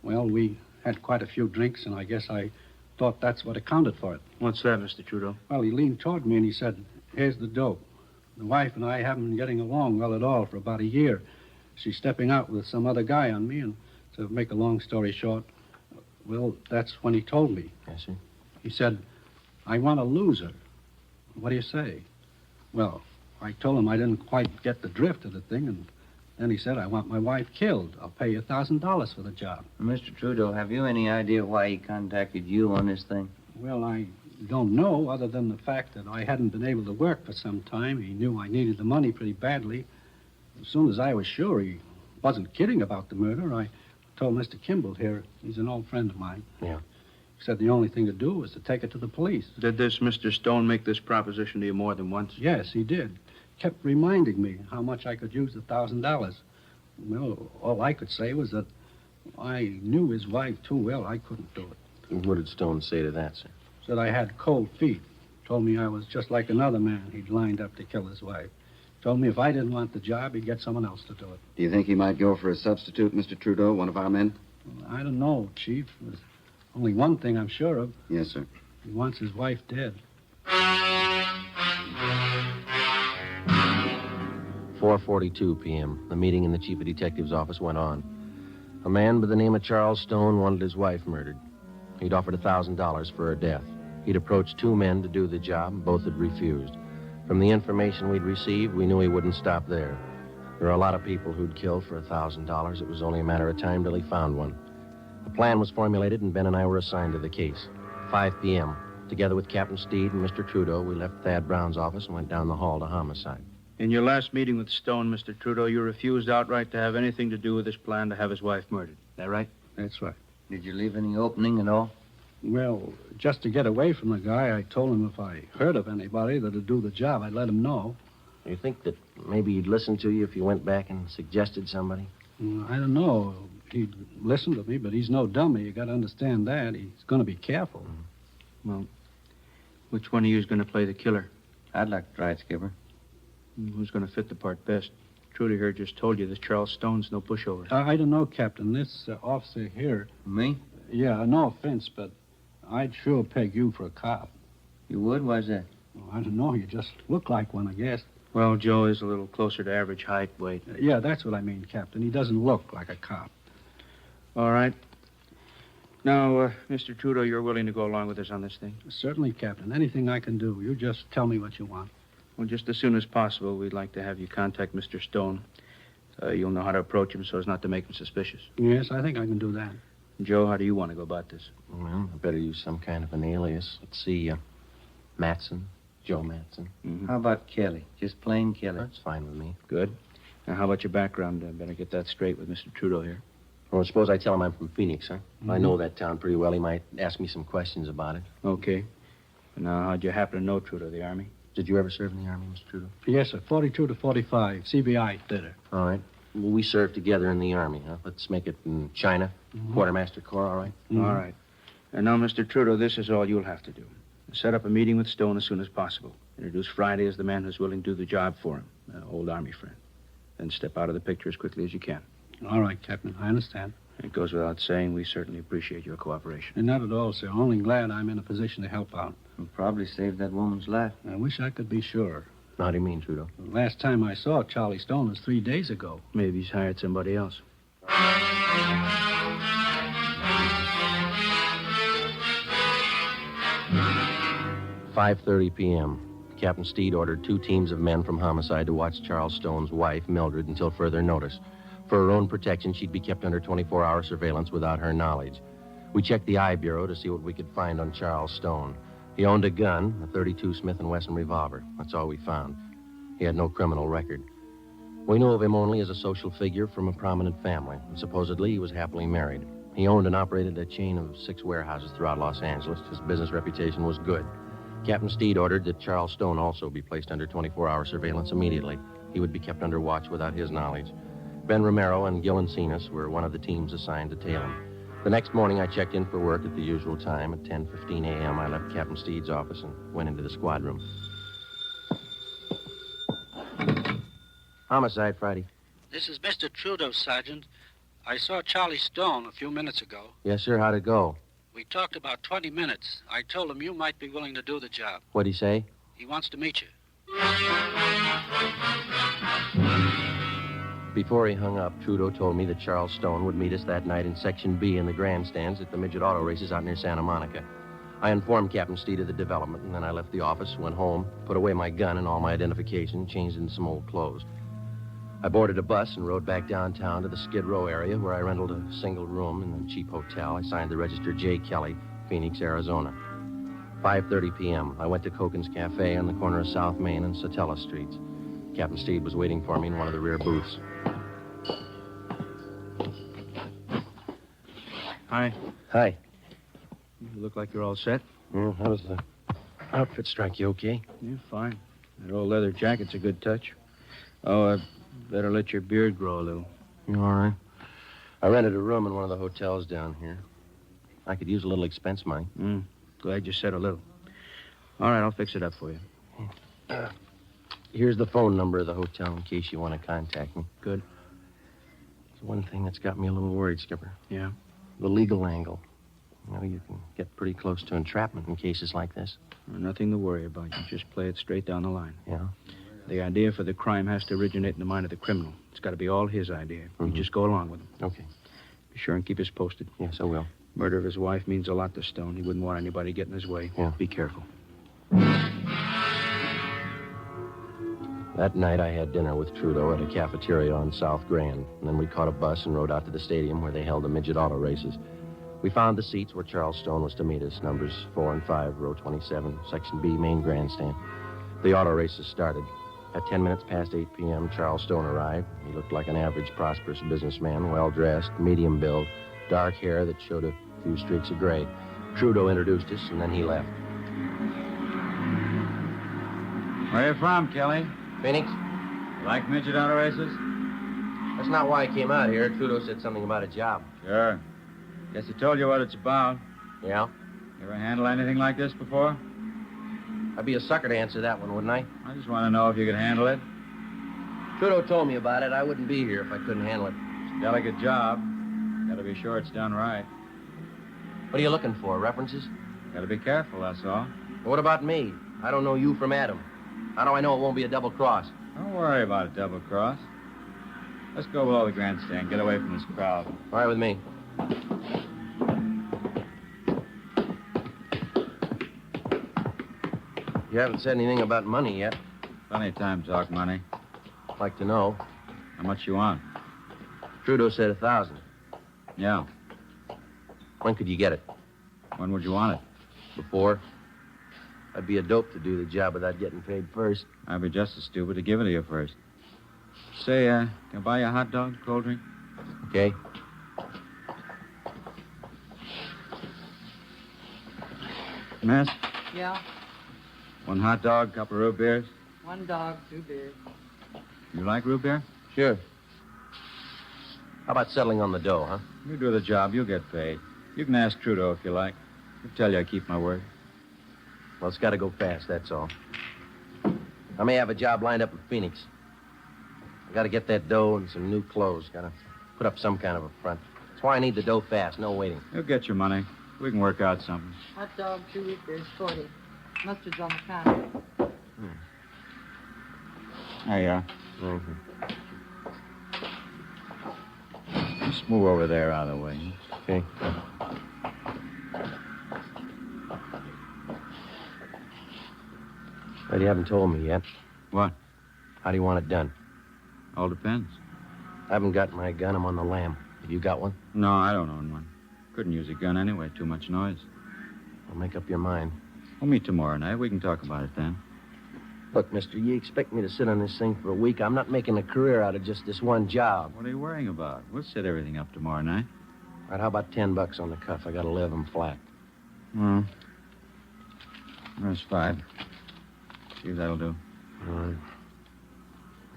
Well, we had quite a few drinks, and I guess I thought that's what accounted for it. What's that, Mr. Trudeau? Well, he leaned toward me and he said, "Here's the dope. The wife and I haven't been getting along well at all for about a year. She's stepping out with some other guy on me, and to make a long story short, well, that's when he told me. I see. He said, I want to lose her. What do you say? Well, I told him I didn't quite get the drift of the thing, and then he said, I want my wife killed. I'll pay you $1,000 for the job. Mr. Trudeau, have you any idea why he contacted you on this thing? Well, I don't know, other than the fact that I hadn't been able to work for some time. He knew I needed the money pretty badly. As soon as I was sure he wasn't kidding about the murder, I told Mr. Kimball here. He's an old friend of mine. Yeah. He said the only thing to do was to take it to the police. Did this Mr. Stone make this proposition to you more than once? Yes, he did. Kept reminding me how much I could use the $1,000. Well, all I could say was that I knew his wife too well. I couldn't do it. And what did Stone say to that, sir? Said I had cold feet. Told me I was just like another man he'd lined up to kill his wife. Told me if I didn't want the job, he'd get someone else to do it. Do you think he might go for a substitute, Mr. Trudeau, one of our men? Well, I don't know, Chief. There's only one thing I'm sure of. Yes, sir. He wants his wife dead. 4:42 p.m. The meeting in the chief of detectives' office went on. A man by the name of Charles Stone wanted his wife murdered. He'd offered $1,000 for her death. He'd approached two men to do the job. Both had refused. From the information we'd received, we knew he wouldn't stop there. There are a lot of people who'd kill for $1,000. It was only a matter of time till he found one. A plan was formulated, and Ben and I were assigned to the case. 5 p.m. Together with Captain Steed and Mr. Trudeau, we left Thad Brown's office and went down the hall to homicide. In your last meeting with Stone, Mr. Trudeau, you refused outright to have anything to do with his plan to have his wife murdered. Is that right? That's right. Did you leave any opening at all? Well, just to get away from the guy, I told him if I heard of anybody that'd do the job, I'd let him know. You think that maybe he'd listen to you if you went back and suggested somebody? I don't know. He'd listen to me, but he's no dummy. You got to understand that. He's going to be careful. Well, which one of you is going to play the killer? I'd like to try it, Skipper. Who's going to fit the part best? Trudy here just told you that Charles Stone's no pushover. I don't know, Captain. This officer here... Me? Yeah, no offense, but I'd sure peg you for a cop. You would? Why's that? Well, I don't know. You just look like one, I guess. Well, Joe is a little closer to average height, weight. Yeah, that's what I mean, Captain. He doesn't look like a cop. All right. Now, Mr. Trudeau, you're willing to go along with us on this thing? Certainly, Captain. Anything I can do. You just tell me what you want. Well, just as soon as possible, we'd like to have you contact Mr. Stone. You'll know how to approach him so as not to make him suspicious. Yes, I think I can do that. Joe, how do you want to go about this? Well, I better use some kind of an alias. Let's see, Matson. Joe Matson. Mm-hmm. How about Kelly? Just plain Kelly. That's fine with me. Good. Now, how about your background? Better get that straight with Mr. Trudeau here. Well, suppose I tell him I'm from Phoenix, huh? Mm-hmm. I know that town pretty well. He might ask me some questions about it. Okay. Now, how'd you happen to know Trudeau, the Army? Did you ever serve in the Army, Mr. Trudeau? Yes, sir. 42 to 45. CBI did it. All right. Well, we served together in the Army, huh? Let's make it in China. Mm-hmm. Quartermaster Corps, all right? Mm-hmm. All right. And now, Mr. Trudeau, this is all you'll have to do. Set up a meeting with Stone as soon as possible. Introduce Friday as the man who's willing to do the job for him, an old Army friend. Then step out of the picture as quickly as you can. All right, Captain. I understand. It goes without saying, we certainly appreciate your cooperation. And not at all, sir. Only glad I'm in a position to help out. You'll probably save that woman's life. I wish I could be sure. How do you mean, Trudeau? The last time I saw Charlie Stone was 3 days ago. Maybe he's hired somebody else. 5:30 p.m. Captain Steed ordered 2 teams of men from homicide to watch Charles Stone's wife, Mildred, until further notice. For her own protection, she'd be kept under 24-hour surveillance without her knowledge. We checked the I Bureau to see what we could find on Charles Stone. He owned a gun, a .32 Smith & Wesson revolver. That's all we found. He had no criminal record. We knew of him only as a social figure from a prominent family, and supposedly he was happily married. He owned and operated a chain of 6 warehouses throughout Los Angeles. His business reputation was good. Captain Steed ordered that Charles Stone also be placed under 24-hour surveillance immediately. He would be kept under watch without his knowledge. Ben Romero and Gil Encinas were one of the teams assigned to tail him. The next morning, I checked in for work at the usual time. At 10:15 a.m., I left Captain Steed's office and went into the squad room. Homicide, Friday. This is Mr. Trudeau, Sergeant. I saw Charlie Stone a few minutes ago. Yes, sir. How'd it go? We talked about 20 minutes. I told him you might be willing to do the job. What'd he say? He wants to meet you. Before he hung up, Trudeau told me that Charles Stone would meet us that night in Section B in the grandstands at the midget auto races out near Santa Monica. I informed Captain Steed of the development, and then I left the office, went home, put away my gun and all my identification, changed into some old clothes. I boarded a bus and rode back downtown to the Skid Row area where I rented a single room in a cheap hotel. I signed the register J. Kelly, Phoenix, Arizona. 5:30 p.m. I went to Koken's Cafe on the corner of South Main and Satella Streets. Captain Steed was waiting for me in one of the rear booths. Hi. Hi. You look like you're all set. How does the outfit strike you, okay? Yeah, fine. That old leather jacket's a good touch. Oh, better let your beard grow a little. You all right? I rented a room in one of the hotels down here. I could use a little expense money. Glad you said a little. All right, I'll fix it up for you. Here's the phone number of the hotel in case you want to contact me. Good. There's one thing that's got me a little worried, Skipper. Yeah? The legal angle. You know, you can get pretty close to entrapment in cases like this. Nothing to worry about. You just play it straight down the line. Yeah? The idea for the crime has to originate in the mind of the criminal. It's got to be all his idea. You just go along with him. Okay. Be sure and keep us posted. Yes, I will. Murder of his wife means a lot to Stone. He wouldn't want anybody getting in his way. Yeah. Be careful. That night, I had dinner with Trudeau at a cafeteria on South Grand. And then we caught a bus and rode out to the stadium where they held the midget auto races. We found the seats where Charles Stone was to meet us, numbers 4 and 5, row 27, Section B, main grandstand. The auto races started. At 10 minutes past 8 p.m., Charles Stone arrived. He looked like an average, prosperous businessman, well-dressed, medium build, dark hair that showed a few streaks of gray. Trudeau introduced us, and then he left. Where you from, Kelly? Phoenix? You like midget auto races? That's not why I came out here. Trudeau said something about a job. Sure. Guess he told you what it's about. Yeah? You ever handle anything like this before? I'd be a sucker to answer that one, wouldn't I? I just want to know if you could handle it. Trudeau told me about it. I wouldn't be here if I couldn't handle it. It's a delicate job. Got to be sure it's done right. What are you looking for, references? Got to be careful, that's all. Well, what about me? I don't know you from Adam. How do I know it won't be a double cross? Don't worry about a double cross. Let's go below the grandstand. Get away from this crowd. All right with me. You haven't said anything about money yet. Plenty of time to talk money. I'd like to know. How much you want? Trudeau said 1,000. Yeah. When could you get it? When would you want it? Before. I'd be a dope to do the job without getting paid first. I'd be just as stupid to give it to you first. Say, can I buy you a hot dog, cold drink? Okay. Miss? Yeah, One hot dog, couple of root beers. 1 dog, 2 beers. You like root beer? Sure. How about settling on the dough, huh? You do the job, you'll get paid. You can ask Trudeau if you like. He'll tell you I keep my word. Well, it's got to go fast, that's all. I may have a job lined up in Phoenix. I got to get that dough and some new clothes. Got to put up some kind of a front. That's why I need the dough fast, no waiting. You'll get your money. We can work out something. Hot dog, 2 root beers, 40. Mustard's on the counter. There you are. Mm-hmm. Just move over there out of the way. Okay. But you haven't told me yet. What? How do you want it done? All depends. I haven't got my gun. I'm on the lam. Have you got one? No, I don't own one. Couldn't use a gun anyway. Too much noise. Well, make up your mind. We'll meet tomorrow night. We can talk about it then. Look, mister, you expect me to sit on this thing for a week? I'm not making a career out of just this one job. What are you worrying about? We'll set everything up tomorrow night. All right, how about $10 on the cuff? I got to live 'em flat. There's 5. See if that'll do. All right.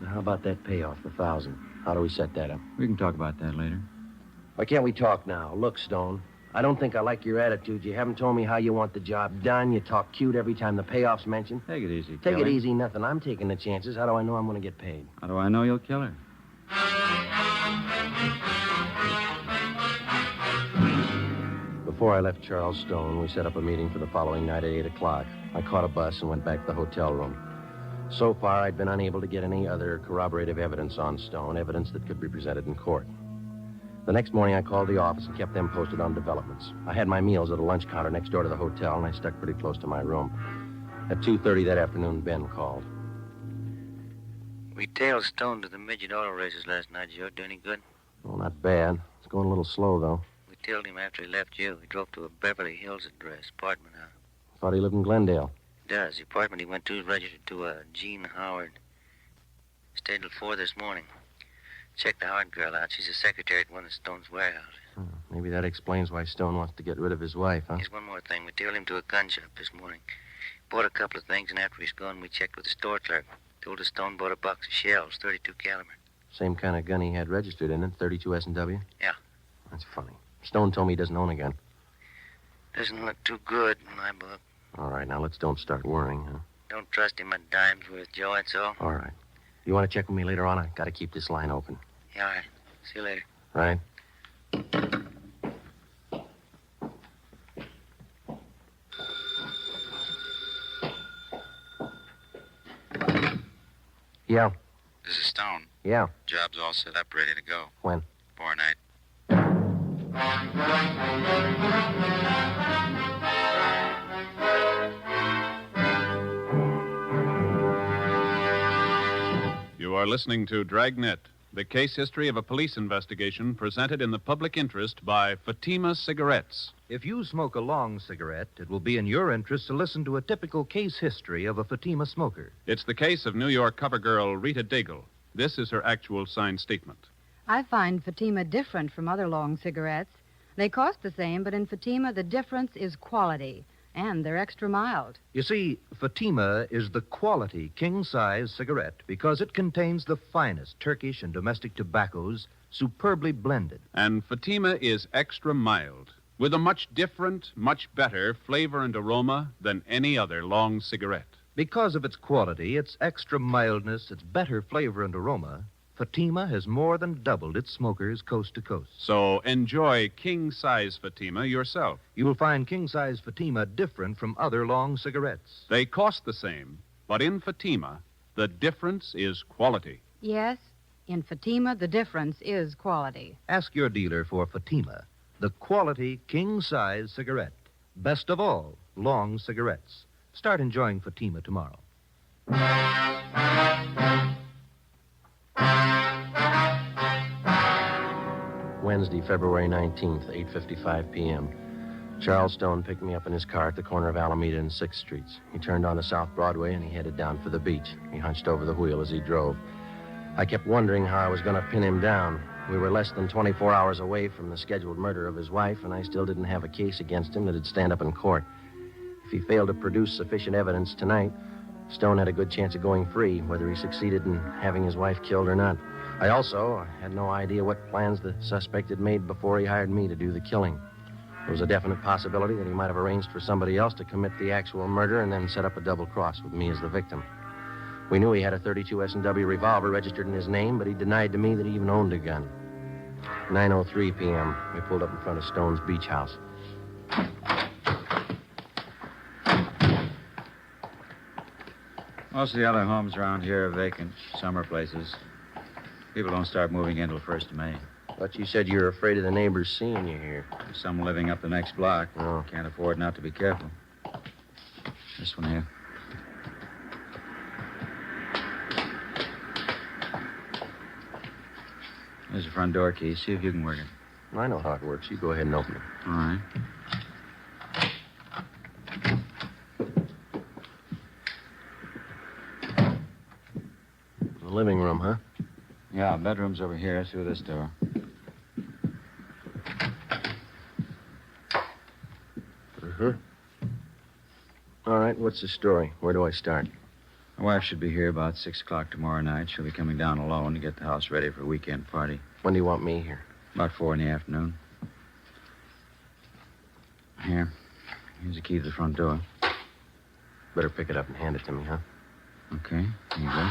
Now, how about that payoff, the 1,000? How do we set that up? We can talk about that later. Why can't we talk now? Look, Stone, I don't think I like your attitude. You haven't told me how you want the job done. You talk cute every time the payoff's mentioned. Take it easy, Take Kelly. it easy, nothing. I'm taking the chances. How do I know I'm going to get paid? How do I know you'll kill her? Before I left Charles Stone, we set up a meeting for the following night at 8 o'clock. I caught a bus and went back to the hotel room. So far, I'd been unable to get any other corroborative evidence on Stone, evidence that could be presented in court. The next morning, I called the office and kept them posted on developments. I had my meals at a lunch counter next door to the hotel, and I stuck pretty close to my room. At 2:30 that afternoon, Ben called. We tailed Stone to the midget auto races last night, Joe. Do any good? Well, not bad. It's going a little slow, though. We tailed him after he left you. He drove to a Beverly Hills address, apartment house. Thought he lived in Glendale. He does. The apartment he went to is registered to a Jean Howard. Stayed till 4 this morning. Checked the Howard girl out. She's a secretary at one of Stone's warehouses. Maybe that explains why Stone wants to get rid of his wife, huh? Here's one more thing. We tailed him to a gun shop this morning. Bought a couple of things, and after he's gone, we checked with the store clerk. Told us Stone bought a box of shells, 32 caliber. Same kind of gun he had registered in it, 32 S&W? Yeah. That's funny. Stone told me he doesn't own a gun. Doesn't look too good in my book. All right, now let's don't start worrying, huh? Don't trust him a dime's worth, Joe, that's all. All right. You want to check with me later on? I got to keep this line open. Yeah, all right. See you later. Right? Yeah. This is Stone. Yeah. Job's all set up, ready to go. When? Tomorrow night. You are listening to Dragnet, the case history of a police investigation presented in the public interest by Fatima Cigarettes. If you smoke a long cigarette, it will be in your interest to listen to a typical case history of a Fatima smoker. It's the case of New York cover girl Rita Daigle. This is her actual signed statement. I find Fatima different from other long cigarettes. They cost the same, but in Fatima, the difference is quality, and they're extra mild. You see, Fatima is the quality king-size cigarette because it contains the finest Turkish and domestic tobaccos superbly blended. And Fatima is extra mild, with a much different, much better flavor and aroma than any other long cigarette. Because of its quality, its extra mildness, its better flavor and aroma, Fatima has more than doubled its smokers coast to coast. So enjoy king-size Fatima yourself. You will find king-size Fatima different from other long cigarettes. They cost the same, but in Fatima, the difference is quality. Yes, in Fatima, the difference is quality. Ask your dealer for Fatima, the quality king-size cigarette. Best of all, long cigarettes. Start enjoying Fatima tomorrow. Wednesday, February 19th, 8:55 p.m. Charles Stone picked me up in his car at the corner of Alameda and 6th Streets. He turned onto South Broadway and he headed down for the beach. He hunched over the wheel as he drove. I kept wondering how I was going to pin him down. We were less than 24 hours away from the scheduled murder of his wife, and I still didn't have a case against him that'd stand up in court. If he failed to produce sufficient evidence tonight, Stone had a good chance of going free, whether he succeeded in having his wife killed or not. I also had no idea what plans the suspect had made before he hired me to do the killing. There was a definite possibility that he might have arranged for somebody else to commit the actual murder and then set up a double cross with me as the victim. We knew he had a .32 S&W revolver registered in his name, but he denied to me that he even owned a gun. 9:03 p.m., we pulled up in front of Stone's beach house. Most of the other homes around here are vacant, summer places. People don't start moving in till 1st of May. But you said you were afraid of the neighbors seeing you here. There's some living up the next block. Oh. Can't afford not to be careful. This one here. There's the front door key. See if you can work it. I know how it works. You go ahead and open it. All right. The living room, huh? Yeah, bedroom's over here through this door. Uh-huh. All right, what's the story? Where do I start? My wife should be here about 6 o'clock tomorrow night. She'll be coming down alone to get the house ready for a weekend party. When do you want me here? About 4 in the afternoon. Here. Here's the key to the front door. Better pick it up and hand it to me, huh? Okay, here you go.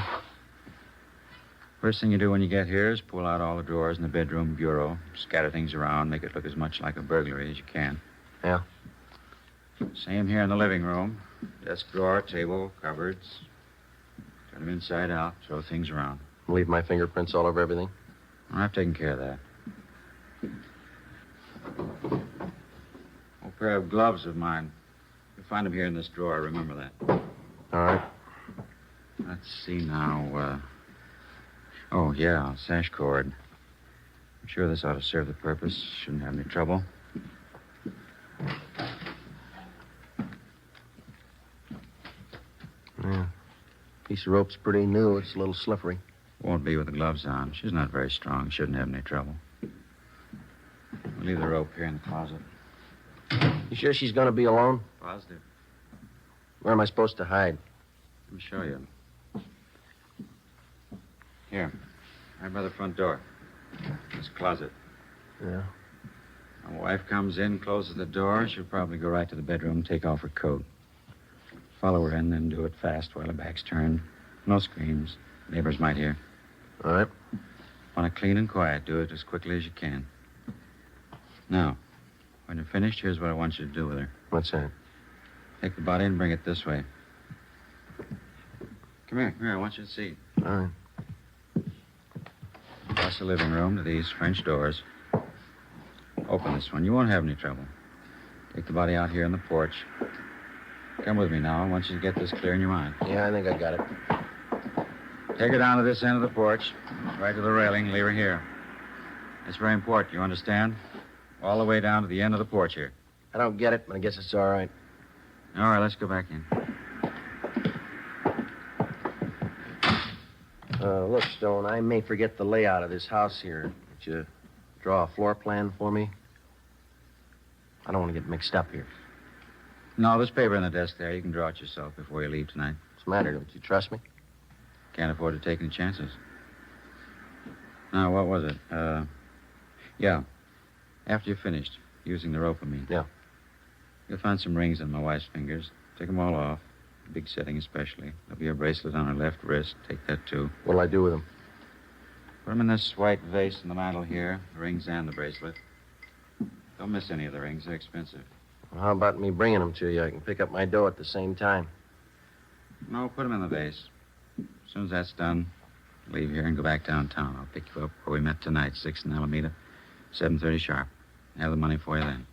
First thing you do when you get here is pull out all the drawers in the bedroom bureau, scatter things around, make it look as much like a burglary as you can. Yeah? Same here in the living room. Desk drawer, table, cupboards. Turn them inside out, throw things around. Leave my fingerprints all over everything? I've taken care of that. Old pair of gloves of mine. You'll find them here in this drawer. Remember that. All right. Let's see now. Oh, yeah, sash cord. I'm sure this ought to serve the purpose. Shouldn't have any trouble. Yeah. Piece of rope's pretty new. It's a little slippery. Won't be with the gloves on. She's not very strong. Shouldn't have any trouble. We'll leave the rope here in the closet. You sure she's going to be alone? Positive. Where am I supposed to hide? Let me show you. Here. Right by the front door. This closet. Yeah. My wife comes in, closes the door. She'll probably go right to the bedroom, take off her coat. Follow her in, then do it fast while her back's turned. No screams. Neighbors might hear. All right. Want to clean and quiet. Do it as quickly as you can. Now, when you're finished, here's what I want you to do with her. What's that? Take the body and bring it this way. Come here. Here, I want you to see. All right. Across the living room to these French doors. Open this one. You won't have any trouble. Take the body out here on the porch. Come with me now. I want you to get this clear in your mind. Yeah, I think I got it. Take her down to this end of the porch, right to the railing, leave her here. It's very important, you understand? All the way down to the end of the porch here. I don't get it, but I guess it's all right. All right, let's go back in. Look, Stone, I may forget the layout of this house here. Would you draw a floor plan for me? I don't want to get mixed up here. No, there's paper in the desk there. You can draw it yourself before you leave tonight. What's the matter? Don't you trust me? Can't afford to take any chances. Now, what was it? Yeah. After you're finished using the rope, I mean. Yeah. You'll find some rings on my wife's fingers. Take them all off. Big setting especially. There'll be a bracelet on her left wrist. Take that, too. What'll I do with them? Put them in this white vase in the mantel here. The rings and the bracelet. Don't miss any of the rings. They're expensive. Well, how about me bringing them to you? I can pick up my dough at the same time. No, put them in the vase. As soon as that's done, leave here and go back downtown. I'll pick you up where we met tonight, 6th and Alameda, 7:30 sharp. Have the money for you then.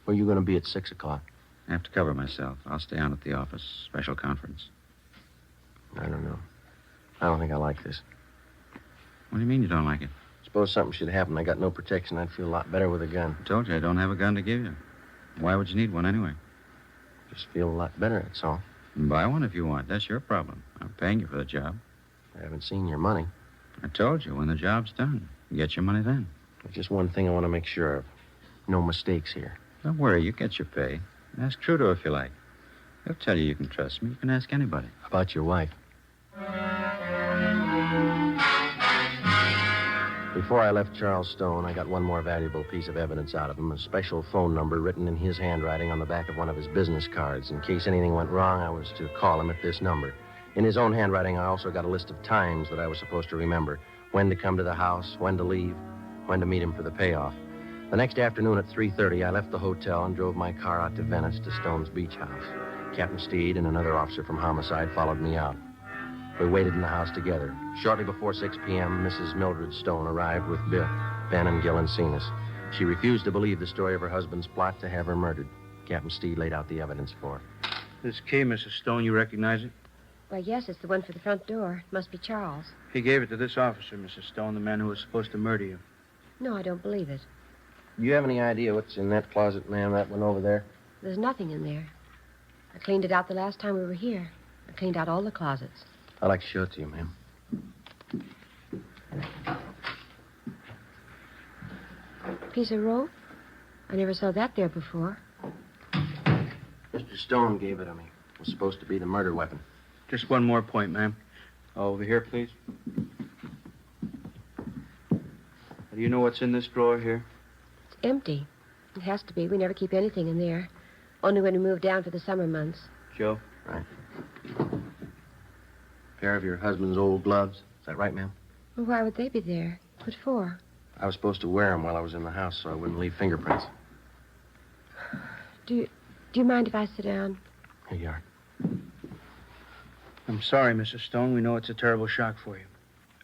Where are you going to be at 6 o'clock? I have to cover myself. I'll stay on at the office. Special conference. I don't know. I don't think I like this. What do you mean you don't like it? Suppose something should happen. I got no protection. I'd feel a lot better with a gun. I told you I don't have a gun to give you. Why would you need one anyway? Just feel a lot better, that's all. Buy one if you want. That's your problem. I'm paying you for the job. I haven't seen your money. I told you, when the job's done, you get your money then. There's just one thing I want to make sure of. No mistakes here. Don't worry, you get your pay. Ask Trudeau if you like. He'll tell you can trust me. You can ask anybody. How about your wife? Before I left Charles Stone, I got one more valuable piece of evidence out of him, a special phone number written in his handwriting on the back of one of his business cards. In case anything went wrong, I was to call him at this number. In his own handwriting, I also got a list of times that I was supposed to remember. When to come to the house, when to leave, when to meet him for the payoff. The next afternoon at 3:30, I left the hotel and drove my car out to Venice to Stone's beach house. Captain Steed and another officer from Homicide followed me out. We waited in the house together. Shortly before 6 p.m., Mrs. Mildred Stone arrived with Biff, Ben, and Gil and seen us. She refused to believe the story of her husband's plot to have her murdered. Captain Steed laid out the evidence for her. This key, Mrs. Stone, you recognize it? Why, yes, it's the one for the front door. It must be Charles. He gave it to this officer, Mrs. Stone, the man who was supposed to murder you. No, I don't believe it. Do you have any idea what's in that closet, ma'am, that one over there? There's nothing in there. I cleaned it out the last time we were here. I cleaned out all the closets. I'd like to show it to you, ma'am. Piece of rope? I never saw that there before. Mr. Stone gave it to me. It was supposed to be the murder weapon. Just one more point, ma'am. Over here, please. Do you know what's in this drawer here? It's empty. It has to be. We never keep anything in there. Only when we move down for the summer months. Joe? Right. Pair of your husband's old gloves. Is that right, ma'am? Well, why would they be there? What for? I was supposed to wear them while I was in the house so I wouldn't leave fingerprints. Do you mind if I sit down? Here you are. I'm sorry, Mrs. Stone. We know it's a terrible shock for you.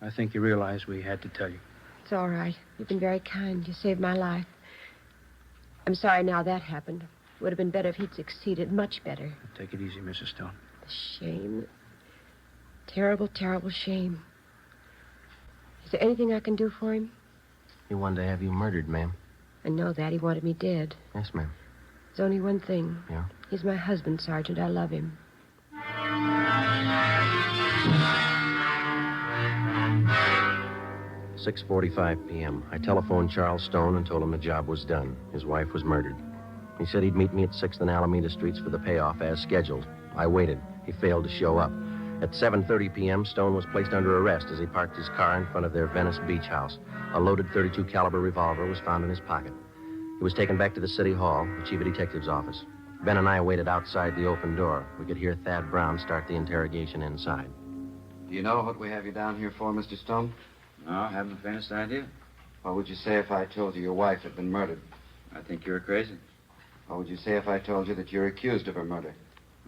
I think you realize we had to tell you. It's all right. You've been very kind. You saved my life. I'm sorry now that happened. It would have been better if he'd succeeded. Much better. Take it easy, Mrs. Stone. The shame. Terrible, terrible shame. Is there anything I can do for him? He wanted to have you murdered, ma'am. I know that. He wanted me dead. Yes, ma'am. There's only one thing. Yeah? He's my husband, Sergeant. I love him. 6:45 p.m. I telephoned Charles Stone and told him the job was done. His wife was murdered. He said he'd meet me at 6th and Alameda Streets for the payoff as scheduled. I waited. He failed to show up. At 7:30 p.m., Stone was placed under arrest as he parked his car in front of their Venice beach house. A loaded .32 caliber revolver was found in his pocket. He was taken back to the city hall, the chief of detective's office. Ben and I waited outside the open door. We could hear Thad Brown start the interrogation inside. Do you know what we have you down here for, Mr. Stone? No, I haven't the faintest idea. What would you say if I told you your wife had been murdered? I think you're crazy. What would you say if I told you that you're accused of her murder?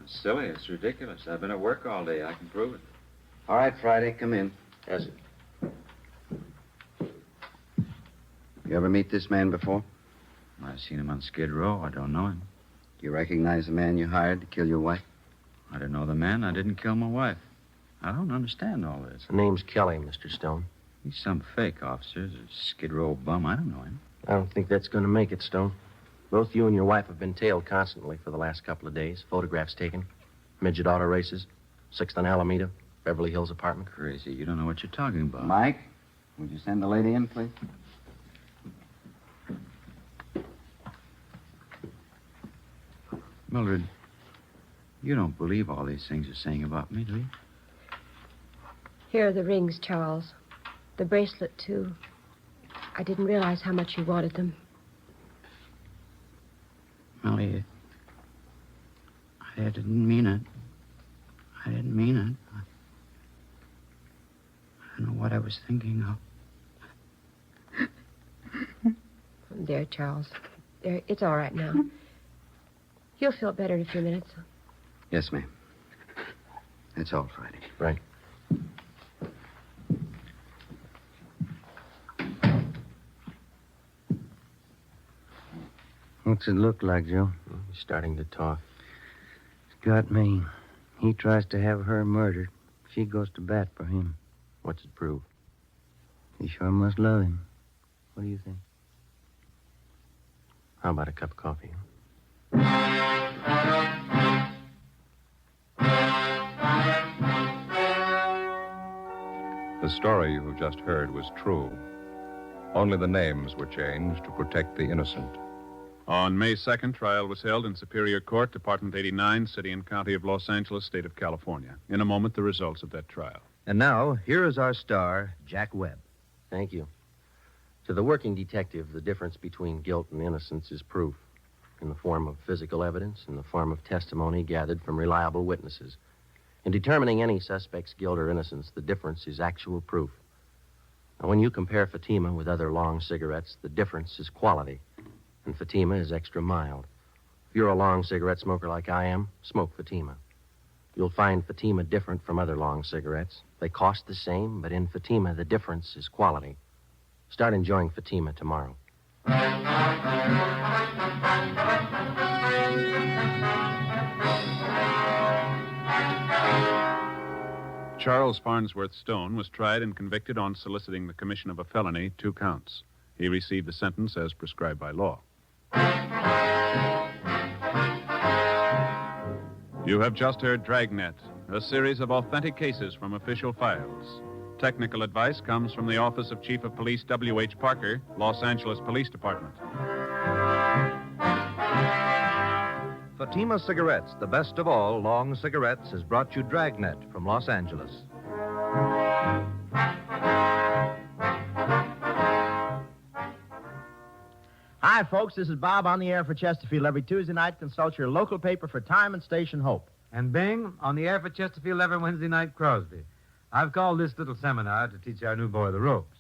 It's silly. It's ridiculous. I've been at work all day. I can prove it. All right, Friday, come in. Yes, sir. You ever meet this man before? I've seen him on Skid Row. I don't know him. Do you recognize the man you hired to kill your wife? I don't know the man. I didn't kill my wife. I don't understand all this. The name's Kelly, Mr. Stone. He's some fake officer, a Skid Row bum. I don't know him. I don't think that's going to make it, Stone. Both you and your wife have been tailed constantly for the last couple of days. Photographs taken. Midget auto races. 6th on Alameda. Beverly Hills apartment. Crazy. You don't know what you're talking about. Mike, would you send the lady in, please? Mildred, you don't believe all these things you're saying about me, do you? Here are the rings, Charles. The bracelet, too. I didn't realize how much you wanted them. Molly, I didn't mean it. I didn't mean it. I don't know what I was thinking of. There, Charles. There, it's all right now. You'll feel better in a few minutes. Yes, ma'am. That's all, Friday. Right. What's it look like, Joe? He's starting to talk. It's got me. He tries to have her murdered. She goes to bat for him. What's it prove? He sure must love him. What do you think? How about a cup of coffee? The story you've just heard was true. Only the names were changed to protect the innocent. On May 2nd, trial was held in Superior Court, Department 89, City and County of Los Angeles, State of California. In a moment, the results of that trial. And now, here is our star, Jack Webb. Thank you. To the working detective, the difference between guilt and innocence is proof, in the form of physical evidence, in the form of testimony gathered from reliable witnesses. In determining any suspect's guilt or innocence, the difference is actual proof. Now, when you compare Fatima with other long cigarettes, the difference is quality, and Fatima is extra mild. If you're a long cigarette smoker like I am, smoke Fatima. You'll find Fatima different from other long cigarettes. They cost the same, but in Fatima, the difference is quality. Start enjoying Fatima tomorrow. Charles Farnsworth Stone was tried and convicted on soliciting the commission of a felony, 2 counts. He received the sentence as prescribed by law. You have just heard Dragnet, a series of authentic cases from official files. Technical advice comes from the Office of Chief of Police W.H. Parker, Los Angeles Police Department. Fatima Cigarettes, the best of all long cigarettes, has brought you Dragnet from Los Angeles. Hi, folks. This is Bob on the air for Chesterfield. Every Tuesday night, consult your local paper for time and station Hope. And Bing, on the air for Chesterfield every Wednesday night, Crosby. I've called this little seminar to teach our new boy the ropes.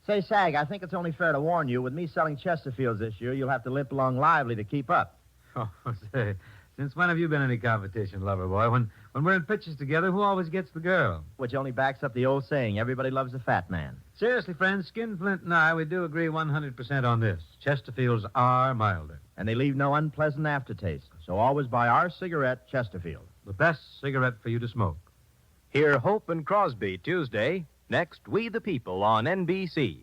Say, Sag, I think it's only fair to warn you, with me selling Chesterfields this year, you'll have to limp along lively to keep up. Oh, say, since when have you been any competition, lover boy? When we're in pictures together, who always gets the girl? Which only backs up the old saying, everybody loves a fat man. Seriously, friends, Skinflint and I, we do agree 100% on this. Chesterfields are milder. And they leave no unpleasant aftertaste. So always buy our cigarette, Chesterfield. The best cigarette for you to smoke. Hear Hope and Crosby Tuesday. Next, We the People on NBC.